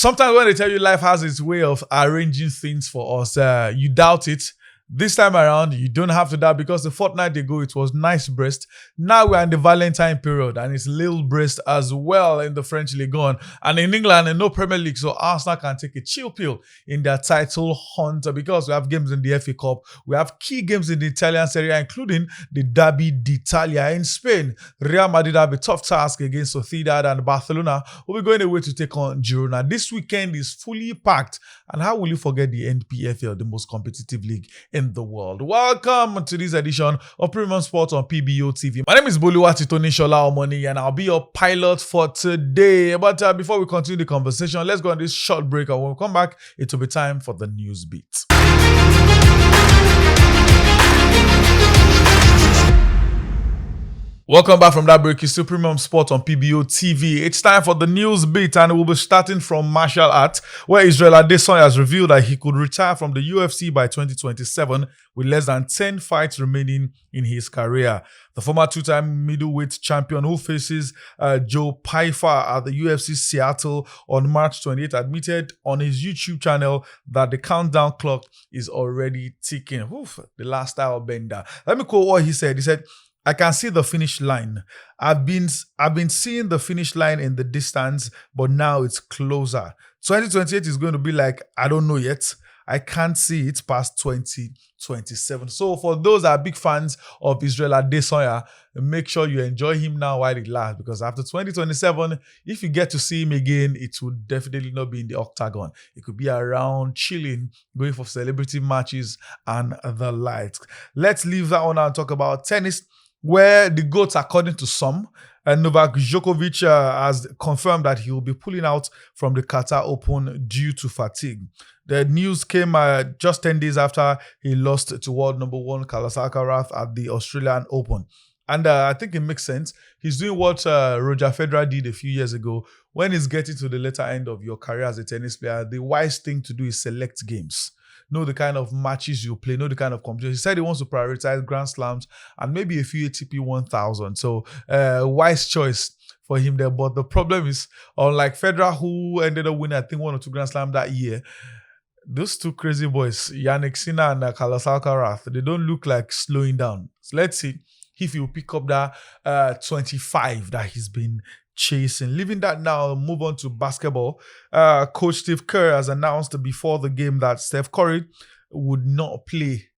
Sometimes when they tell you life has its way of arranging things for us, you doubt it. This time around, you don't have to doubt because the fortnight ago, it was nice breast. Now we're in the Valentine period and it's little breast as well in the French Ligue 1. And in England, and no Premier League, so Arsenal can take a chill pill in their title hunt because we have games in the FA Cup. We have key games in the Italian Serie A, including the Derby d'Italia in Spain. Real Madrid have a tough task against Sociedad, and Barcelona will be going away to take on Girona. This weekend is fully packed. And how will you forget the NPFL, the most competitive league in the world? Welcome to this edition of Premium Sports on PBO TV. My name is Boluwatitoni Shola Omoni, and I'll be your pilot for today. But before we continue the conversation, let's go on this short break. And when we come back, it will be time for the news beat. Welcome back from that break. It's still Premium Sports on PBO TV. It's time for the news beat, and we'll be starting from martial arts, where Israel Adesanya has revealed that he could retire from the UFC by 2027 with less than 10 fights remaining in his career. The former two-time middleweight champion who faces Joe Pyfer at the UFC Seattle on March 28th admitted on his YouTube channel that the countdown clock is already ticking. Oof, the last hour bender. Let me quote what he said. He said, "I can see the finish line. I've been seeing the finish line in the distance, but now it's closer. 2028 is going to be like, I don't know yet. I can't see it past 2027. So for those that are big fans of Israel Adesanya, make sure you enjoy him now while it lasts, because after 2027, if you get to see him again, it will definitely not be in the octagon. It could be around chilling, going for celebrity matches and the likes. Let's leave that one out and talk about tennis, where the GOAT, according to some, Novak Djokovic has confirmed that he will be pulling out from the Qatar Open due to fatigue. The news came just 10 days after he lost to world number one Carlos Alcaraz at the Australian Open. And I think it makes sense. He's doing what Roger Federer did a few years ago. When he's getting to the later end of your career as a tennis player, the wise thing to do is select games. Know the kind of matches you play, know the kind of competition. He said he wants to prioritize Grand Slams and maybe a few ATP 1000. So, wise choice for him there. But the problem is, unlike Federer, who ended up winning, I think, 1 or 2 Grand Slams that year, those two crazy boys, Yannick Sinner and Carlos Alcaraz, they don't look like slowing down. So let's see if he'll pick up that 25 that he's been chasing. Leaving that now, move on to basketball. Coach Steve Kerr has announced before the game that Steph Curry would not play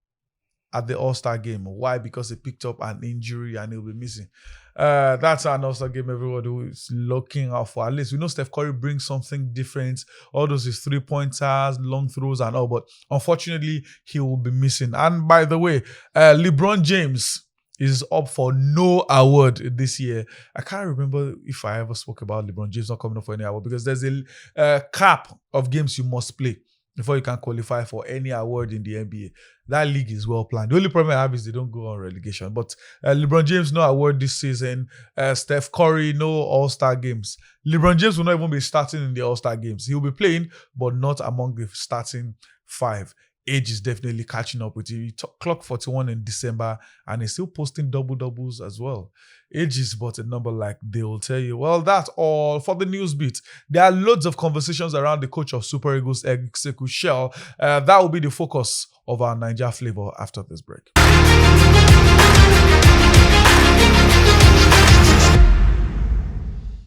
at the All-Star game. Why? Because he picked up an injury and he'll be missing. That's an All-Star game everybody is looking out for. At least we know Steph Curry brings something different. All those is 3-pointers, long throws and all, but unfortunately he will be missing. And by the way, LeBron James is up for no award this year. I can't remember if I ever spoke about LeBron James not coming up for any award, because there's a cap of games you must play before you can qualify for any award in the NBA. That league is well planned. The only problem I have is they don't go on relegation. But LeBron James, no award this season. Steph Curry, no All-Star games. LeBron James will not even be starting in the All-Star games. He'll be playing, but not among the starting 5. Age is definitely catching up with you. He clocked 41 in December and he's still posting double-doubles as well. Age is but a number, like they will tell you. Well, that's all for the news beat. There are loads of conversations around the coach of Super Eagles, Exeku Shell. That will be the focus of our Niger flavor after this break.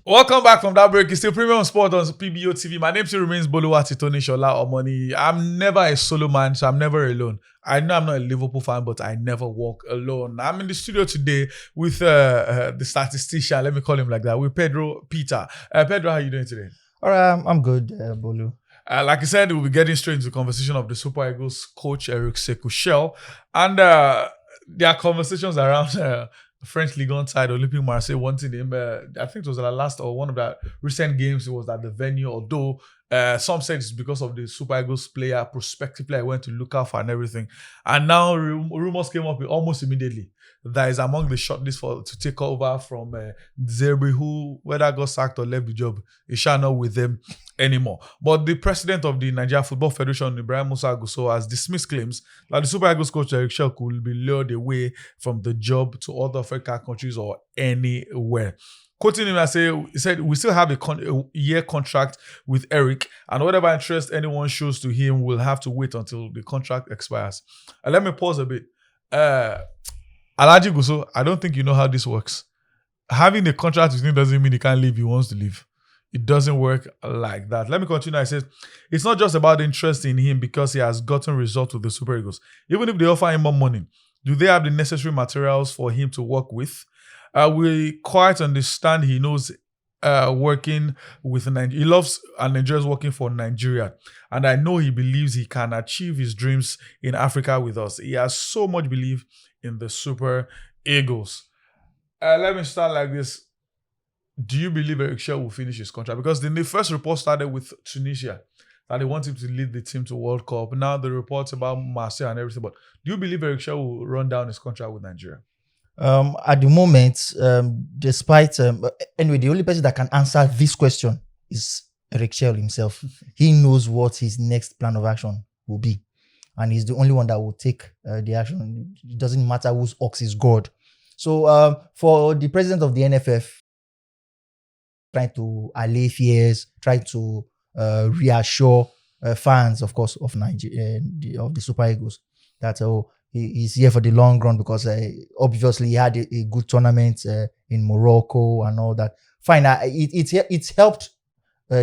Welcome back from that break. It's still Premium Sports on PBO TV. My name still remains Boluwatitoni Shola Omoni. I'm never a solo man, so I'm never alone. I know I'm not a Liverpool fan, but I never walk alone. I'm in the studio today with the statistician, let me call him like that, with Pedro Peter. Pedro, how are you doing today? All right, I'm good, Bolu. Like I said, we'll be getting straight into the conversation of the Super Eagles coach, Exeku Shell. And there are conversations around French Ligue 1 side, Olympique Marseille wanted him. I think it was the last or one of the recent games. It was at the venue, although some said it's because of the Super Eagles player, prospective player, went to look out for and everything. And now rumors came up almost immediately that is among the shortlist to take over from Zerbi, who, whether got sacked or left the job, is shall not with them anymore. But the president of the Nigeria Football Federation, Ibrahim Musa Gusso, has dismissed claims that the Super Eagles coach Eric Shell could be lured away from the job to other African countries or anywhere. quoting him, he said, we still have a year contract with Eric, and whatever interest anyone shows to him will have to wait until the contract expires. And let me pause a bit. Alhaji Guso, I don't think you know how this works. Having a contract with him doesn't mean he can't leave. He wants to leave. It doesn't work like that. Let me continue. I said, it's not just about interest in him because he has gotten results with the Super Eagles. Even if they offer him more money, do they have the necessary materials for him to work with? We quite understand he knows working with Nigeria. He loves and enjoys working for Nigeria. And I know he believes he can achieve his dreams in Africa with us. He has so much belief in the Super Eagles. Let me start like this. Do you believe Eric Schell will finish his contract? Because the first report started with Tunisia, that they want him to lead the team to World Cup. Now the reports about Marseille and everything. But do you believe Eric Schell will run down his contract with Nigeria? At the moment, despite anyway, the only person that can answer this question is Eric Schell himself. He knows what his next plan of action will be, and he's the only one that will take the action. It doesn't matter whose ox is God. So for the president of the NFF, trying to allay fears, trying to reassure fans, of course, of Nigeria, of the Super Eagles, that he's here for the long run because obviously he had a good tournament in Morocco and all that. Fine, it's helped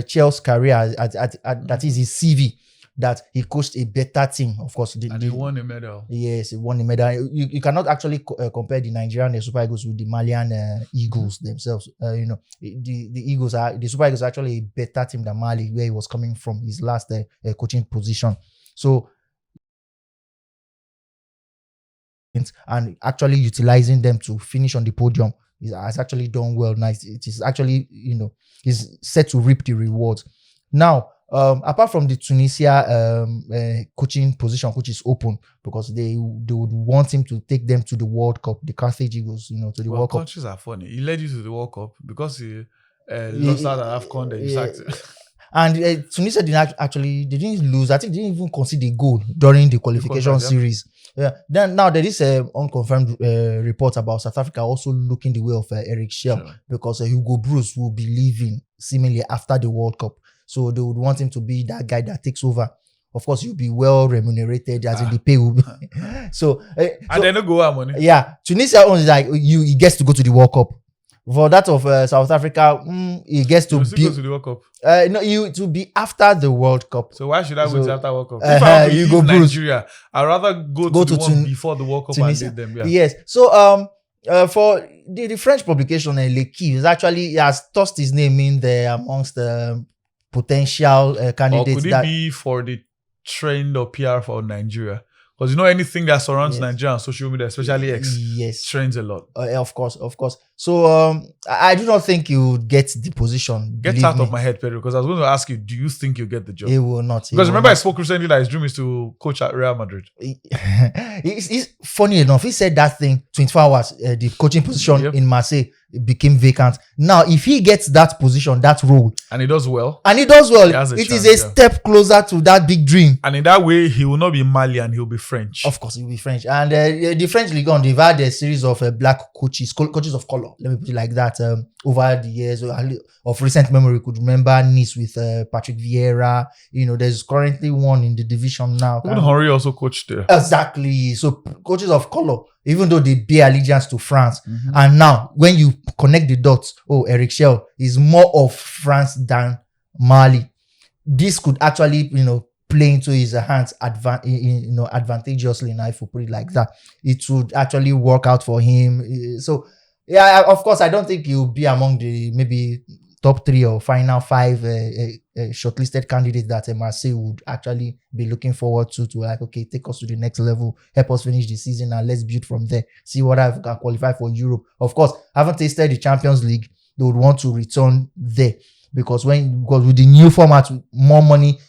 Chelsea's career. That is his CV. That he coached a better team, of course. And he won a medal. Yes, he won a medal. You cannot actually compare the Nigerian Super Eagles with the Malian Eagles themselves. The Super Eagles are actually a better team than Mali, where he was coming from, his last coaching position. So, and actually utilizing them to finish on the podium, he has actually done well. Nice. It is actually, he's set to reap the rewards. Now, apart from the Tunisia coaching position, which is open because they would want him to take them to the World Cup, the Carthage Eagles, to the World Cup. Countries are funny. He led you to the World Cup because he lost out at AFCON. They sacked him. And Tunisia didn't lose. I think they didn't even concede a goal during the qualification series. Yeah. Then now there is unconfirmed report about South Africa also looking the way of Eric Schell because Hugo Bruce will be leaving seemingly after the World Cup. So they would want him to be that guy that takes over. Of course, you'll be well remunerated as in the pay will be. So and then no go out money. Yeah, Tunisia owns like he gets to go to the World Cup. For that of South Africa, he gets to be go to the World Cup. It will be after the World Cup. So why should I wait after World Cup? If I you go Nigeria, I'd rather go to the one before the World Cup Tunisia. And lead them. Yeah. Yes. So for the French publication L'Equipe, he has tossed his name in there amongst the potential candidates. Or could it be for the trend or PR for Nigeria? Because anything that surrounds Nigeria on social media, especially X, trends a lot. Of course. So I do not think you would get the position. Get out of my head, Pedro, because I was going to ask you, do you think you get the job? He will not. Because remember I spoke recently that his dream is to coach at Real Madrid. It's funny enough, he said that thing 24 hours, the coaching position in Marseille became vacant. Now, if he gets that position, that role, and he does well, it is a step closer to that big dream. And in that way, he will not be Malian, he'll be French. Of course, he'll be French. And the French League they've had a series of black coaches of color. Let me put it like that. Over the years of recent memory, we could remember Nice with Patrick Vieira. There's currently one in the division now. Even Henry also coached there. Exactly. So coaches of color, even though they bear allegiance to France. Mm-hmm. And now, when you connect the dots, Eric Schell is more of France than Mali. This could actually, play into his hands advantageously, now if we put it like that. It would actually work out for him. So, yeah, of course, I don't think he'll be among the maybe top 3 or final 5 shortlisted candidates that Marseille would actually be looking forward to take us to the next level, help us finish the season, and let's build from there. See what I can qualify for Europe. Of course, haven't tasted the Champions League, they would want to return there because with the new format, more money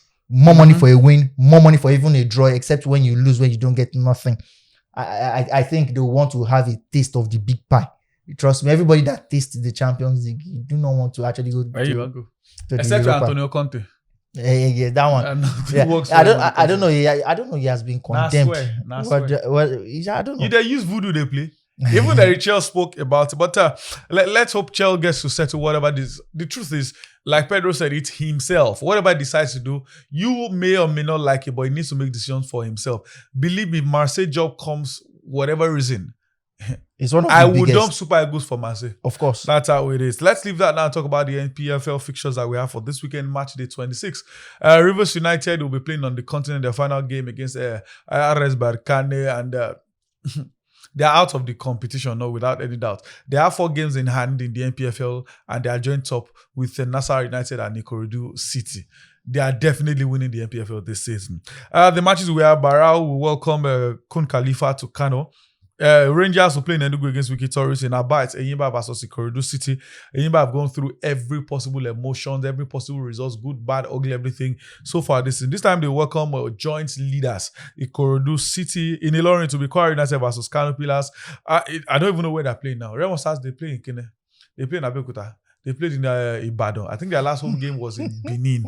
for a win, more money for even a draw, except when you lose, when you don't get nothing. I think they want to have a taste of the big pie. Trust me, everybody that tastes the Champions League, you do not want to actually go. Where you want to go? Except for Antonio Conte. Yeah, that one. I don't know. I don't know. He has been condemned. I don't know. I don't know. They use voodoo. They play. Even Eric Chell spoke about it. But let's hope Chell gets to settle whatever this. The truth is, like Pedro said, it's himself. Whatever he decides to do, you may or may not like it, but he needs to make decisions for himself. Believe me, Marseille job comes whatever reason. It's one of the I would biggest. dump Super Eagles for Marseille. Of course. That's how it is. Let's leave that now and talk about the NPFL fixtures that we have for this weekend, match day 26. Rivers United will be playing on the continent, their final game against RS Berkane, and they're out of the competition, no, without any doubt. They have 4 games in hand in the NPFL, and they are joint top with Nassau United and Ikorodu City. They are definitely winning the NPFL this season. The matches we have, Barao will welcome Kun Khalifa to Kano. Rangers will play in Enugu against Wiki Tourist in Aba. It's Enyimba versus Ikorodu City. Enyimba have gone through every possible emotions, every possible results, good, bad, ugly, everything so far this season. This time they welcome joint leaders, Ikorodu City in Ilorin to be Kwara United versus Kano Pillars. I don't even know where they're playing now. Remo Stars, they play in Kene. They play in Abeokuta. They played in Ibadan. I think their last home game was in Benin.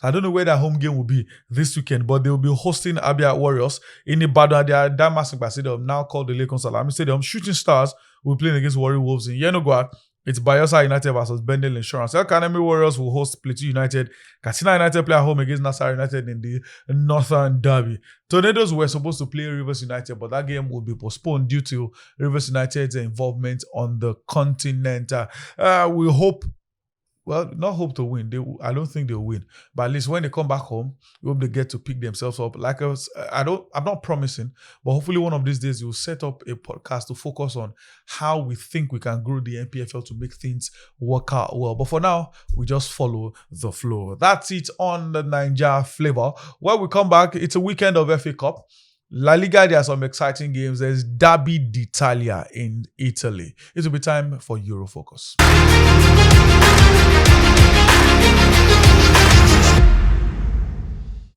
I don't know where that home game will be this weekend, but they will be hosting Abia Warriors in Ibadan. They are Damascus Stadium, now called the Lekon Salami Stadium. Shooting Stars will be playing against Warrior Wolves in Yenogwa. It's Bayelsa United versus Bendel Insurance. Academy Warriors will host Plateau United. Katsina United play at home against Nassau United in the Northern Derby. Tornadoes were supposed to play Rivers United, but that game will be postponed due to Rivers United's involvement on the continent. We hope, well, not hope to win. I don't think they'll win. But at least when they come back home, we hope they get to pick themselves up. Like I'm not promising, but hopefully one of these days we'll set up a podcast to focus on how we think we can grow the NPFL to make things work out well. But for now, we just follow the flow. That's it on the Niger flavor. When we come back, it's a weekend of FA Cup. La Liga, there are some exciting games. There's Derby d'Italia in Italy. It will be time for Eurofocus.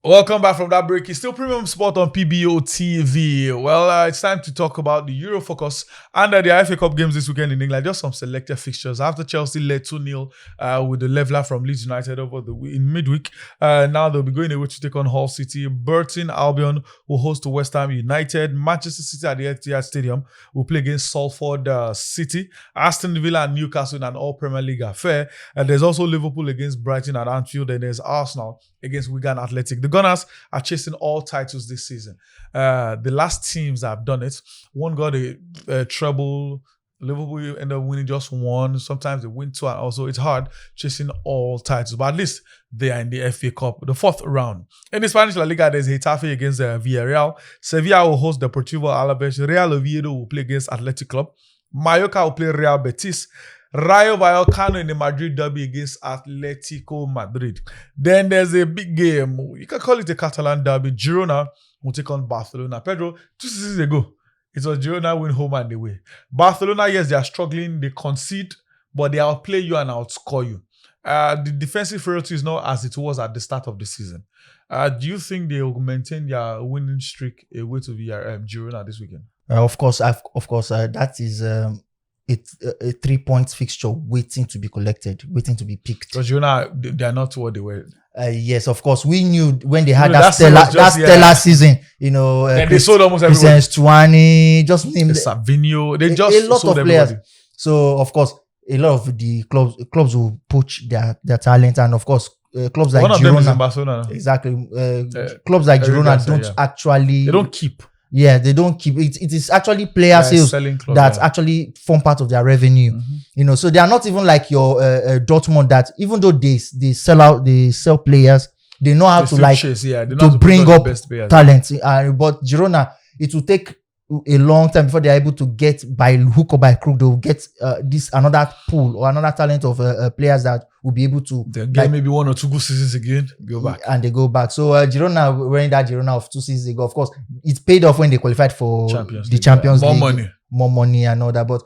Welcome back from that break. It's still Premium Sport on PBO TV. Well, it's time to talk about the Eurofocus and the FA Cup games this weekend in England. Just some selected fixtures. After Chelsea led 2-0 with the leveler from Leeds United in midweek, now they'll be going away to take on Hull City. Burton Albion will host West Ham United. Manchester City at the Etihad Stadium will play against Salford City. Aston Villa and Newcastle in an all-Premier League affair. And there's also Liverpool against Brighton at Anfield. And there's Arsenal against Wigan Athletic. The Gunners are chasing all titles this season. The last teams that have done it, one got a treble. Liverpool end up winning just one. Sometimes they win two, and also it's hard chasing all titles. But at least they are in the FA Cup, the 4th round. In the Spanish La Liga, there's Getafe against Villarreal. Sevilla will host Deportivo Alaves. Real Oviedo will play against Athletic Club. Mallorca will play Real Betis. Rayo Vallecano in the Madrid derby against Atletico Madrid. Then there's a big game. You can call it a Catalan derby. Girona will take on Barcelona. Pedro, 2 seasons ago, it was Girona win home and away. Barcelona, yes, they are struggling. They concede, but they outplay you and outscore you. The defensive frailty is not as it was at the start of the season. Do you think they will maintain their winning streak away to Girona this weekend? Of course, that is it's a 3-point fixture waiting to be collected, waiting to be picked. Because Girona, they are not what they were. Yes, of course. We knew when they had that stellar season, and they sold almost everyone. Stuani, just name Savinho, they just a lot sold of players. everybody. So, of course, a lot of the clubs will poach their talent, and of course, clubs like one of Girona, them is in Barcelona. Exactly. Clubs like Girona don't actually. They don't keep. Yeah, they don't keep it. It is actually player sales that actually form part of their revenue. Mm-hmm. So they are not even like your Dortmund that even though they sell players, they know how to bring up talent. But Girona, it will take a long time before they are able to get by hook or by crook. They will get another pool or another talent of players that will be able to get maybe 1 or 2 good seasons again, go back. And they go back. So Girona, wearing that Girona of 2 seasons ago, of course, it paid off when they qualified for the Champions League. More money and all that. But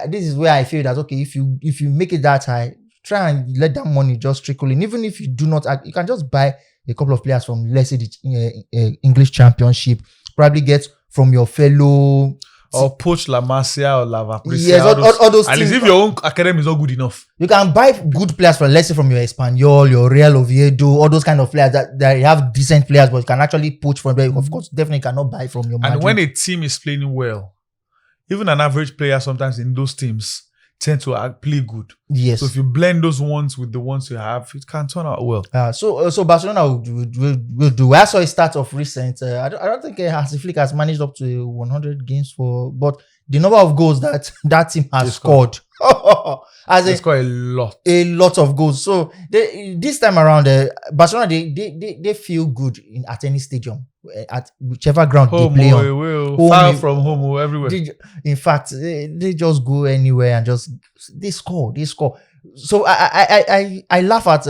this is where I feel that, okay, if you make it that high, try and let that money just trickle in. Even if you do not, you can just buy a couple of players from, let's say, the English Championship, probably get from your fellow... Or poach La Masia or La Vaprissa. Yes, all those at least if your own academy is not good enough. You can buy good players from, let's say, from your Espanyol, your Real Oviedo, all those kind of players that have decent players, but you can actually poach from them. Of course, definitely cannot buy from your Madrid. And when a team is playing well, even an average player sometimes in those teams tend to play good. Yes. So if you blend those ones with the ones you have, it can turn out well. So Barcelona will do. I saw a start of recent. I don't think Hansi Flick has managed up to 100 games but the number of goals that team has scored, It's quite a lot. A lot of goals. So this time around, Barcelona they feel good at any stadium, at whichever ground Home they play or on. away, far from home or everywhere. In fact, they just go anywhere and they score. So I laugh at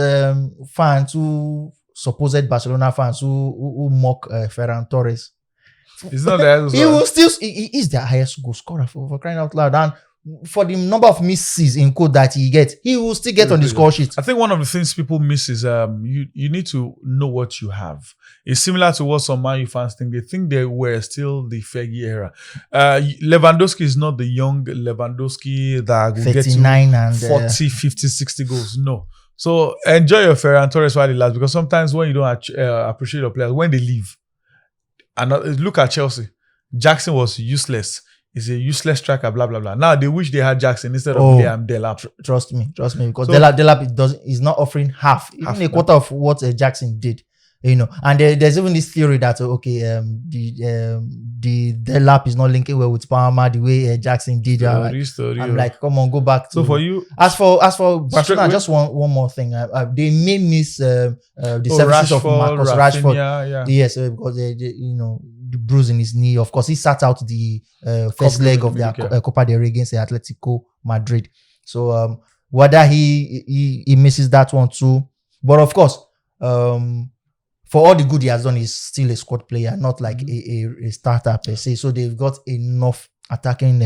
fans who supposed Barcelona fans who mock Ferran Torres. It's not that he is the highest goal scorer for crying out loud, and for the number of misses in code that he gets, he will still get on the score sheet. I think one of the things people miss is you need to know what you have. It's similar to what some Man U fans think. They think they were still the Fergie era. Lewandowski is not the young Lewandowski that will get to and 40, 50, 60 goals. No. So enjoy your Ferran Torres while it lasts, because sometimes when you don't appreciate your players, when they leave, and look at Chelsea. Jackson was useless. He's a useless striker, blah, blah, blah. Now they wish they had Jackson instead of Liam Delap. Trust me. Because Delap is not offering half, even a quarter of what Jackson did. And there's even this theory that the Delap is not linking well with Palmer the way Jackson did. I'm like, come on, go back to. So for you, as for Barcelona, just one more thing. They may miss the services of Marcus Rashford. Yeah. Yes, because the bruise in his knee. Of course, he sat out the first leg of the Copa del Rey against the Atletico Madrid. So whether he misses that one too, but of course, for all the good he has done, he's still a squad player, not like a starter per se. So they've got enough attacking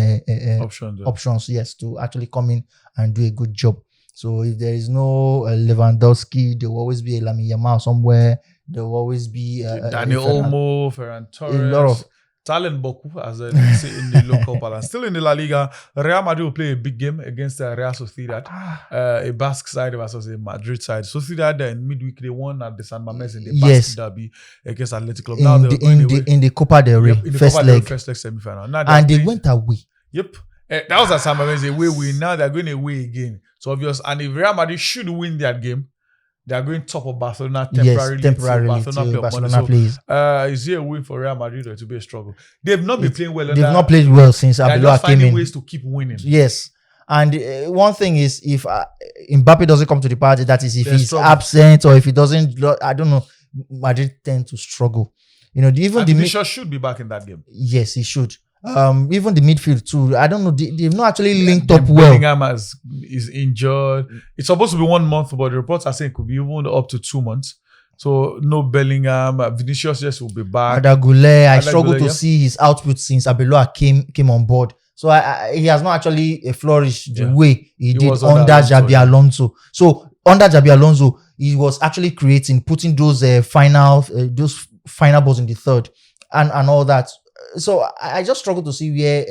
options, yes, to actually come in and do a good job. So if there is no Lewandowski, there will always be a Lamine Yamal somewhere. There will always be Daniel Olmo, Ferran Torres. A lot of talent boku, as they say in the local balance. Still in the La Liga, Real Madrid will play a big game against Real Sociedad, a Basque side versus a Madrid side. Sociedad in midweek, they won at the San Mamés in the Basque derby against Athletic Club. Now in the Copa del Rey, first leg semi-final. And they went away. Yep. That was at San Mamés, away. Now they're going away again. So obvious. And if Real Madrid should win that game, they are going top of Barcelona temporarily. Yes, Barcelona plays. Is it a win for Real Madrid or to be a struggle? They've not been playing well. They've not played well since Abeloa came in. Ways to keep winning. Yes. And one thing is, if Mbappe doesn't come to the party, that is if There's he's struggle. absent or if he doesn't, I don't know, Madrid tend to struggle. Even Vinicius should be back in that game. Yes, he should. Even the midfield too. I don't know. They've not actually linked up well. Bellingham is injured. It's supposed to be 1 month, but the reports are saying it could be even up to 2 months. So no Bellingham. Vinicius just will be back. Adagule, I struggle to see his output since Abeloa came on board. So he has not actually flourished the way he did under Xabi Alonso. So under Xabi Alonso, he was actually putting those final balls in the third and all that. So I just struggle to see where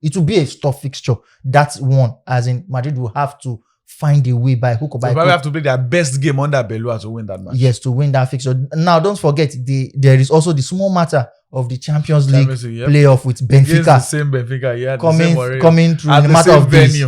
it will be a tough fixture. That's one, as in Madrid will have to find a way by hook or by crook. Probably have to play their best game under Belua to win that match. Yes, to win that fixture. Now, don't forget, there is also the small matter of the Champions League playoff with Benfica. The same Benfica, yeah. Coming through in the matter of days.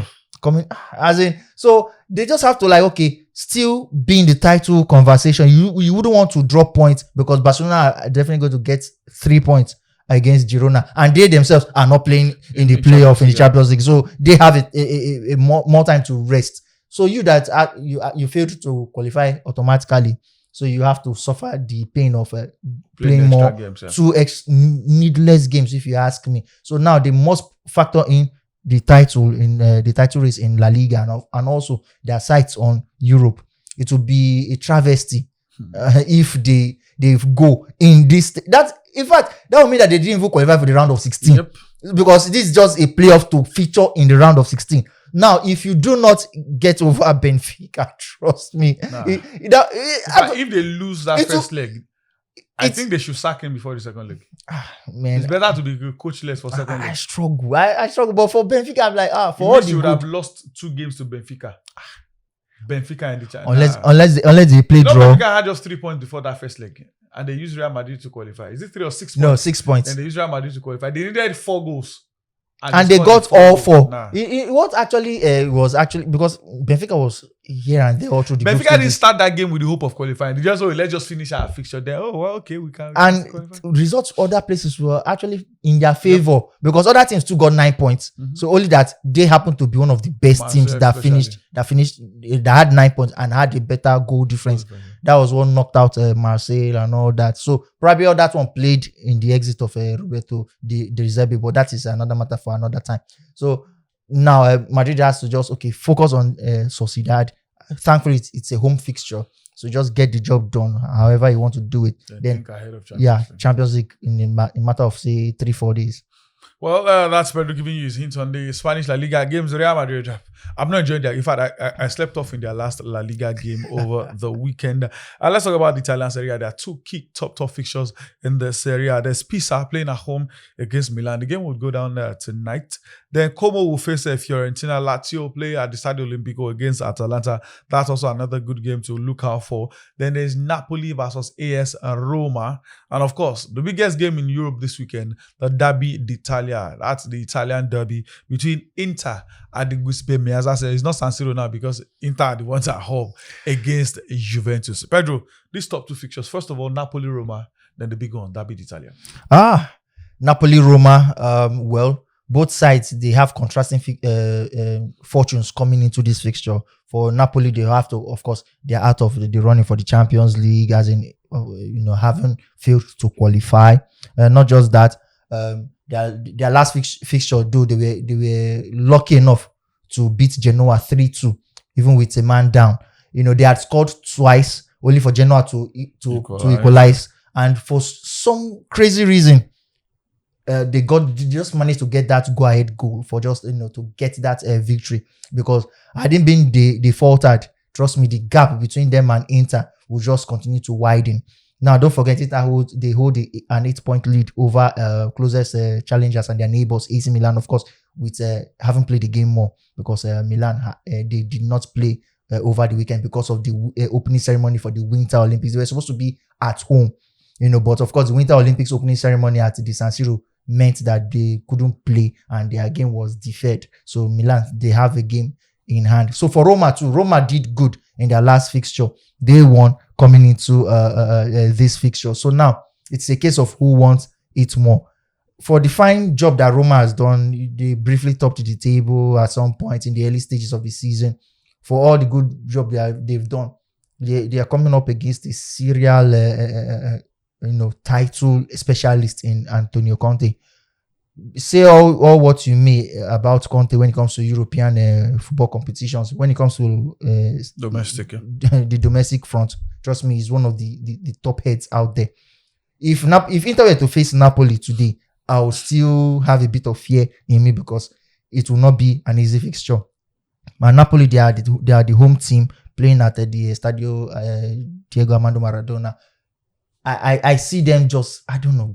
So they just have to still be in the title conversation. You wouldn't want to drop points because Barcelona are definitely going to get 3 points against Girona, and they themselves are not playing in the playoff in the Champions League, so they have a more time to rest. So you failed to qualify automatically, so you have to suffer the pain of playing more games, 2 needless games, if you ask me. So now they must factor in the title the title race in La Liga and also their sights on Europe. It will be a travesty if they go in this. In fact, that will mean that they didn't even qualify for the round of 16. Yep. Because this is just a playoff to feature in the round of 16. Now, if you do not get over Benfica, trust me. If they lose that first leg, I think they should sack him before the second leg. Man, it's better to be coachless for second leg. I struggle. But for Benfica, I'm like, for all the you would have lost 2 games to Benfica. Benfica and the China. Unless they play draw. Benfica had just 3 points before that first leg. And they used Real Madrid to qualify. Is it 3 or 6 points? No, 6 points. And they used Real Madrid to qualify. They needed 4 goals and they got all 4. What actually was actually because Benfica was here and there all through the group Benfica didn't stages. start that game with the hope of qualifying. They just let's just finish our fixture there. Oh well, okay, we can. And results other places were actually in their favor because other teams too got 9 points. So only that they happened to be one of the best teams that had 9 points and had a better goal difference. That was what knocked out Marseille and all that. So probably all that one played in the exit of Roberto De Zerbi, but that is another matter for another time. So now Madrid has to just focus on Sociedad. Thankfully, it's a home fixture, so just get the job done. However you want to do it, then ahead of Champions League in a matter of say 3-4 days. Well, that's Pedro giving you his hints on the Spanish La Liga games. Real Madrid, I'm not enjoying that. In fact, I slept off in their last La Liga game over the weekend. Let's talk about the Italian Serie A. There are 2 key top fixtures in the Serie A. There's Pisa playing at home against Milan. The game will go down tonight. Then Como will face Fiorentina. Lazio play at the Stadio Olimpico against Atalanta. That's also another good game to look out for. Then there's Napoli versus AS Roma. And of course, the biggest game in Europe this weekend, the Derby d'Italia. That's the Italian derby between Inter and the Giuseppe Meazza. Said it's not San Siro now because Inter are the ones at home against Juventus. Pedro, these top 2 fixtures. First of all, Napoli-Roma, then the big one, Derby d'Italia. Napoli-Roma, well, both sides, they have contrasting fortunes coming into this fixture. For Napoli, they have to, of course, they're out of the running for the Champions League, as in, haven't failed to qualify. Not just that, their last fixture, though, they were lucky enough to beat Genoa 3-2, even with a man down. They had scored twice, only for Genoa to equalize. And for some crazy reason, they just managed to get that go-ahead goal for just to get that victory. Because had it been they faltered, trust me, the gap between them and Inter will just continue to widen. Now, don't forget they hold an 8-point lead over closest challengers and their neighbors, AC Milan, of course, with haven't played the game more because Milan they did not play over the weekend because of the opening ceremony for the Winter Olympics. They were supposed to be at home, but of course the Winter Olympics opening ceremony at the San Siro meant that they couldn't play and their game was deferred. So Milan, they have a game in hand. So for Roma too, Roma did good in their last fixture. They won coming into this fixture. So now it's a case of who wants it more. For the fine job that Roma has done, they briefly topped the table at some point in the early stages of the season. For all the good job they've done, they are coming up against a serial title specialist in Antonio Conte. Say all what you may about Conte when it comes to European football competitions. When it comes to domestic, the domestic front, trust me, he's one of the top heads out there. If Inter were to face Napoli today, I will still have a bit of fear in me because it will not be an easy fixture. But Napoli, they are the home team playing at the Stadio Diego Armando Maradona. I see them just,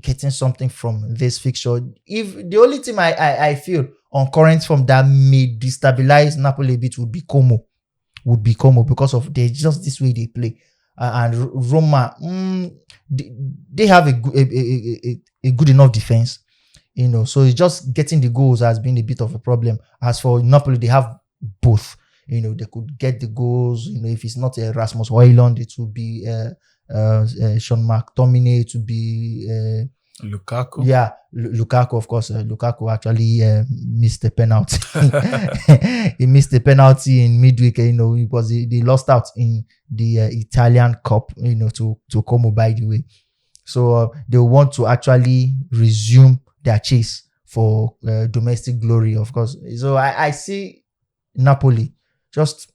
getting something from this fixture. If the only team I feel on current form that may destabilize Napoli a bit would be Como because of just this way they play. And Roma, they have a good enough defense, so it's just getting the goals has been a bit of a problem. As for Napoli, they have both. They could get the goals. If it's not Rasmus Højlund, it will be Sean McTominay, to be Lukaku. Yeah, Lukaku, of course. Lukaku actually missed the penalty. He missed the penalty in midweek. Because they lost out in the Italian Cup. To Como, by the way. So they want to actually resume their chase for domestic glory, of course. So I see Napoli just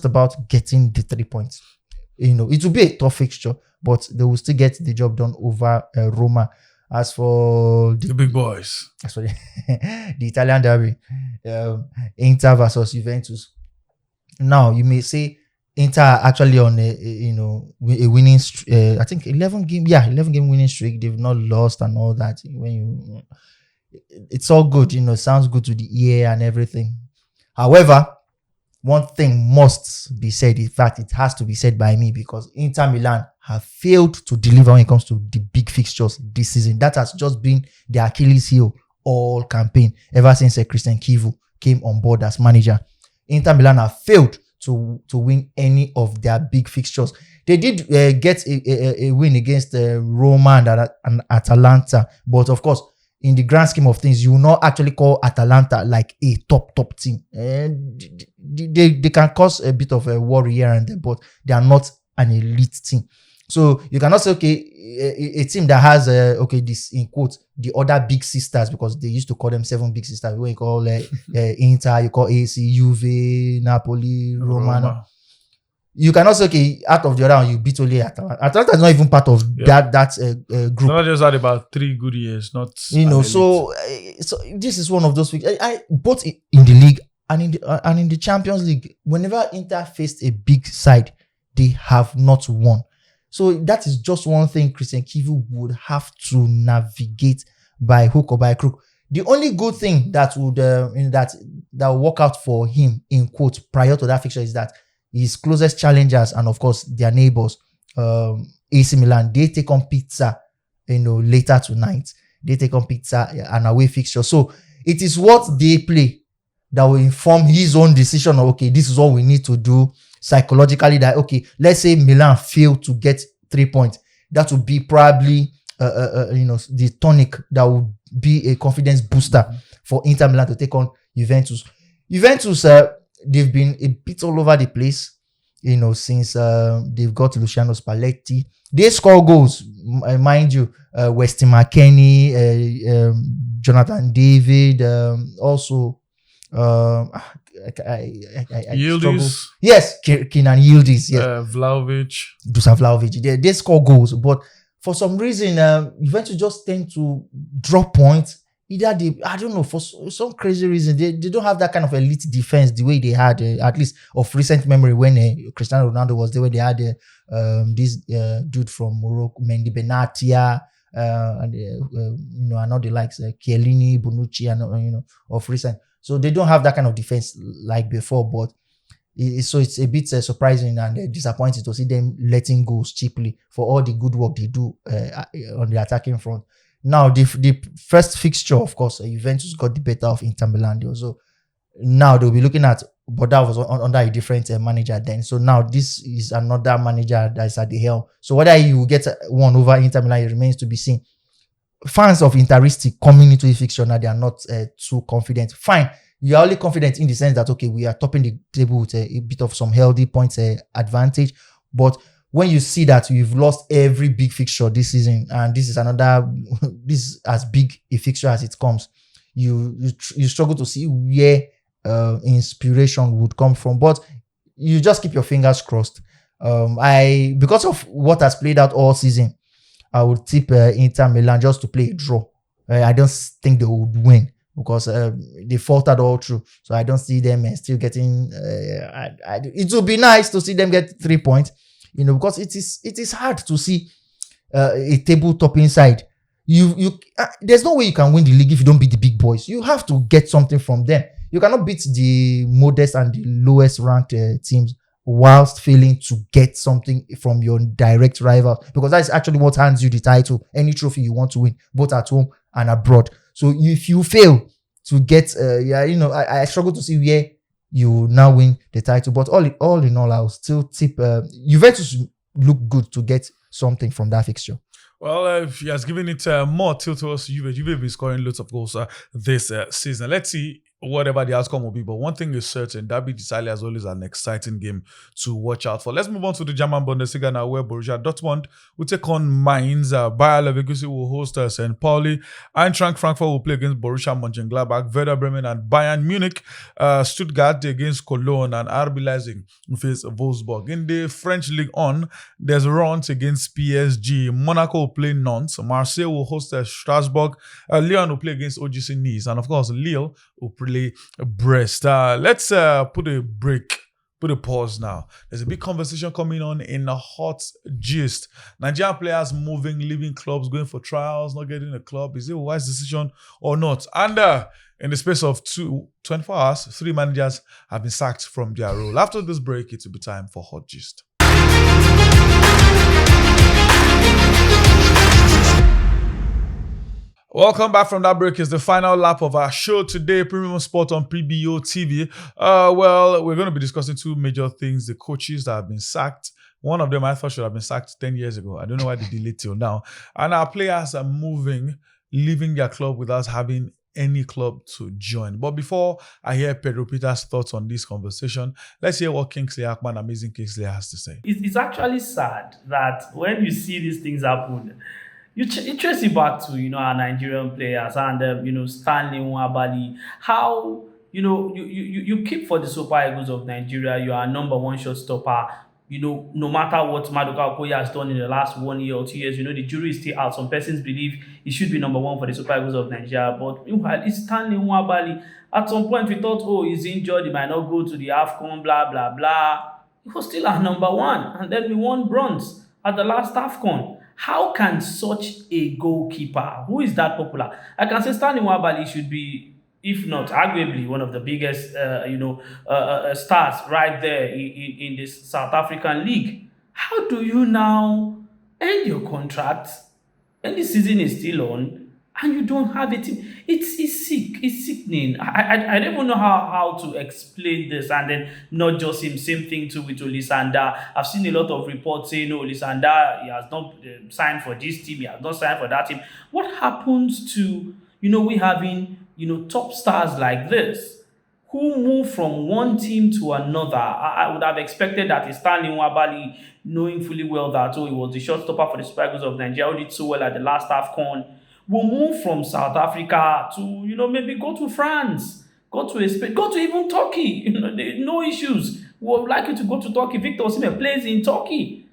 about getting the 3 points. It will be a tough fixture, but they will still get the job done over Roma. As for the big boys, the Italian derby, Inter versus Juventus. Now you may say Inter are actually on a winning I think 11 game winning streak. They've not lost and all that. It's all good, sounds good to the ear and everything. However, one thing must be said. In fact, it has to be said by me because Inter Milan have failed to deliver when it comes to the big fixtures this season. That has just been the Achilles heel all campaign ever since Christian Kivu came on board as manager. Inter Milan have failed to win any of their big fixtures. They did get a win against Roma and Atalanta, but of course, in the grand scheme of things, you will not actually call Atalanta like a top team. They can cause a bit of a worry here and there, but they are not an elite team. So you cannot say, okay, a team that has, this in quotes, the other big sisters, because they used to call them 7 big sisters. When you call Inter, you call AC, Juve, Napoli, Roma. You cannot say, okay, out of the other one, you beat only Atalanta. Atalanta is not even part of that group. Not just had about 3 good years, not. So this is one of those things. Both in the league and in the Champions League, whenever Inter faced a big side, they have not won. So that is just one thing Christian Kivu would have to navigate by hook or by crook. The only good thing that would that will work out for him, in quotes, prior to that fixture is that his closest challengers and of course their neighbors, AC Milan, they take on Pizza, later tonight. They take on Pizza, an away fixture. So it is what they play that will inform his own decision of, okay, this is what we need to do psychologically, that, okay, let's say Milan fail to get 3 points. That would be probably, the tonic that would be a confidence booster for Inter Milan to take on Juventus. Juventus, they've been a bit all over the place, since they've got Luciano Spalletti. They score goals, mind you, Weston McKennie, Jonathan David, also Yildiz. Yes, Kenan Yildiz. Yes. Vlahovic. Dusan Vlahovic. They score goals, but for some reason, Juventus just tend to drop points. Either I don't know, for some crazy reason, they don't have that kind of elite defense the way they had, at least of recent memory, when Cristiano Ronaldo was there, where they had this dude from Morocco, Mendy Benatia, and and all the likes, Chiellini, Bonucci, and of recent. So they don't have that kind of defense like before, but so it's a bit surprising and disappointing to see them letting goals cheaply for all the good work they do on the attacking front. Now, the first fixture, of course, Juventus got the better of Inter Milan. So now they'll be looking at, but that was under a different manager then. So now this is another manager that's at the helm. So whether you get one over Inter Milan, it remains to be seen. Fans of Interisti coming into the fixture now, they are not too confident. Fine, you are only confident in the sense that, okay, we are topping the table with a bit of some healthy points advantage. But when you see that you've lost every big fixture this season, and this is this is as big a fixture as it comes, you struggle to see where inspiration would come from. But you just keep your fingers crossed. Because of what has played out all season, I would tip Inter Milan just to play a draw. I don't think they would win because they faltered all through. So I don't see them still getting. It would be nice to see them get 3 points, because it is hard to see a table topping side. There's no way you can win the league if you don't beat the big boys. You have to get something from them. You cannot beat the modest and the lowest ranked teams whilst failing to get something from your direct rival, because that's actually what hands you the title, any trophy you want to win, both at home and abroad. So if you fail to get, I struggle to see where you now win the title. But all in all, I'll still tip Juventus look good to get something from that fixture. Well, he has given it more tilt towards Juve. Juve have been scoring lots of goals this season. Let's see whatever the outcome will be. But one thing is certain, Derby d'Italia is always an exciting game to watch out for. Let's move on to the German Bundesliga now, where Borussia Dortmund will take on Mainz. Bayer Leverkusen will host St. Pauli. Eintracht Frankfurt will play against Borussia Mönchengladbach. Werder Bremen and Bayern Munich. Stuttgart against Cologne, and RB Leipzig will face Wolfsburg. In the French Ligue 1, there's Reims against PSG. Monaco will play Nantes. Marseille will host Strasbourg. Lyon will play against OGC Nice. And of course, Lille will play Brest. Let's put a pause now. There's a big conversation coming on in a hot gist. Nigerian players moving, leaving clubs, going for trials, not getting a club. Is it a wise decision or not? And in the space of 24 hours, 3 managers have been sacked from their role. After this break, it will be time for hot gist. Welcome back from that break. It's the final lap of our show today, Premium Sport on PBO TV. Well, we're going to be discussing two major things: the coaches that have been sacked. One of them I thought should have been sacked 10 years ago. I don't know why they delayed till now. And our players are leaving their club without having any club to join. But before I hear Pedro Peter's thoughts on this conversation, let's hear what Kingsley Akman, Amazing Kingsley, has to say. It's actually sad that when you see these things happen, you trace it back to our Nigerian players and Stanley Nwabali. How you keep for the Super Eagles of Nigeria. You are number one shot stopper. No matter what Maduka Okoye has done in the last 1 year or 2 years, the jury is still out. Some persons believe he should be number one for the Super Eagles of Nigeria. But meanwhile, it's Stanley Nwabali. At some point, we thought, oh, he's injured. He might not go to the AFCON, blah, blah, blah. He was still our number one. And then we won bronze at the last AFCON. How can such a goalkeeper, who is that popular? I can say Stanley Nwabali should be, if not arguably, one of the biggest, stars right there in this South African league. How do you now end your contract and the season is still on and you don't have a team? It's sick. It's sickening. I don't even know how to explain this. And then not just him, same thing too with Olisanda. I've seen a lot of reports saying, Olisanda, he has not signed for this team, he has not signed for that team. What happens to, we having, top stars like this who move from one team to another? I would have expected that a Stanley Nwabali, knowing fully well that he was the shortstopper for the Super Eagles of Nigeria, who did so well at the last AFCON, will move from South Africa to, maybe go to France, go to Spain, go to even Turkey. No issues. We would like you to go to Turkey. Victor Osimhen plays in Turkey.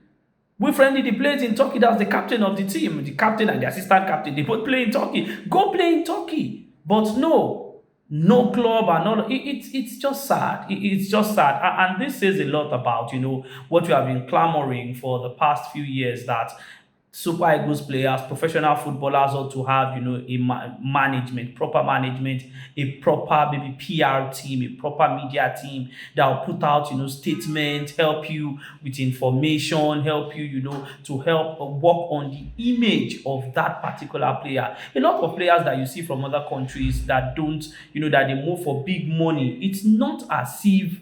Wilfred Ndidi plays in Turkey. That's the captain of the team. The captain and the assistant captain, they both play in Turkey. Go play in Turkey. But no club and all. It's just sad. It's just sad. And this says a lot about, what we have been clamoring for the past few years, that Super Eagles players, professional footballers ought to have, management, proper management, a proper maybe PR team, a proper media team that will put out, statements, help you with information, help you, to help work on the image of that particular player. A lot of players that you see from other countries that don't, that they move for big money, it's not as if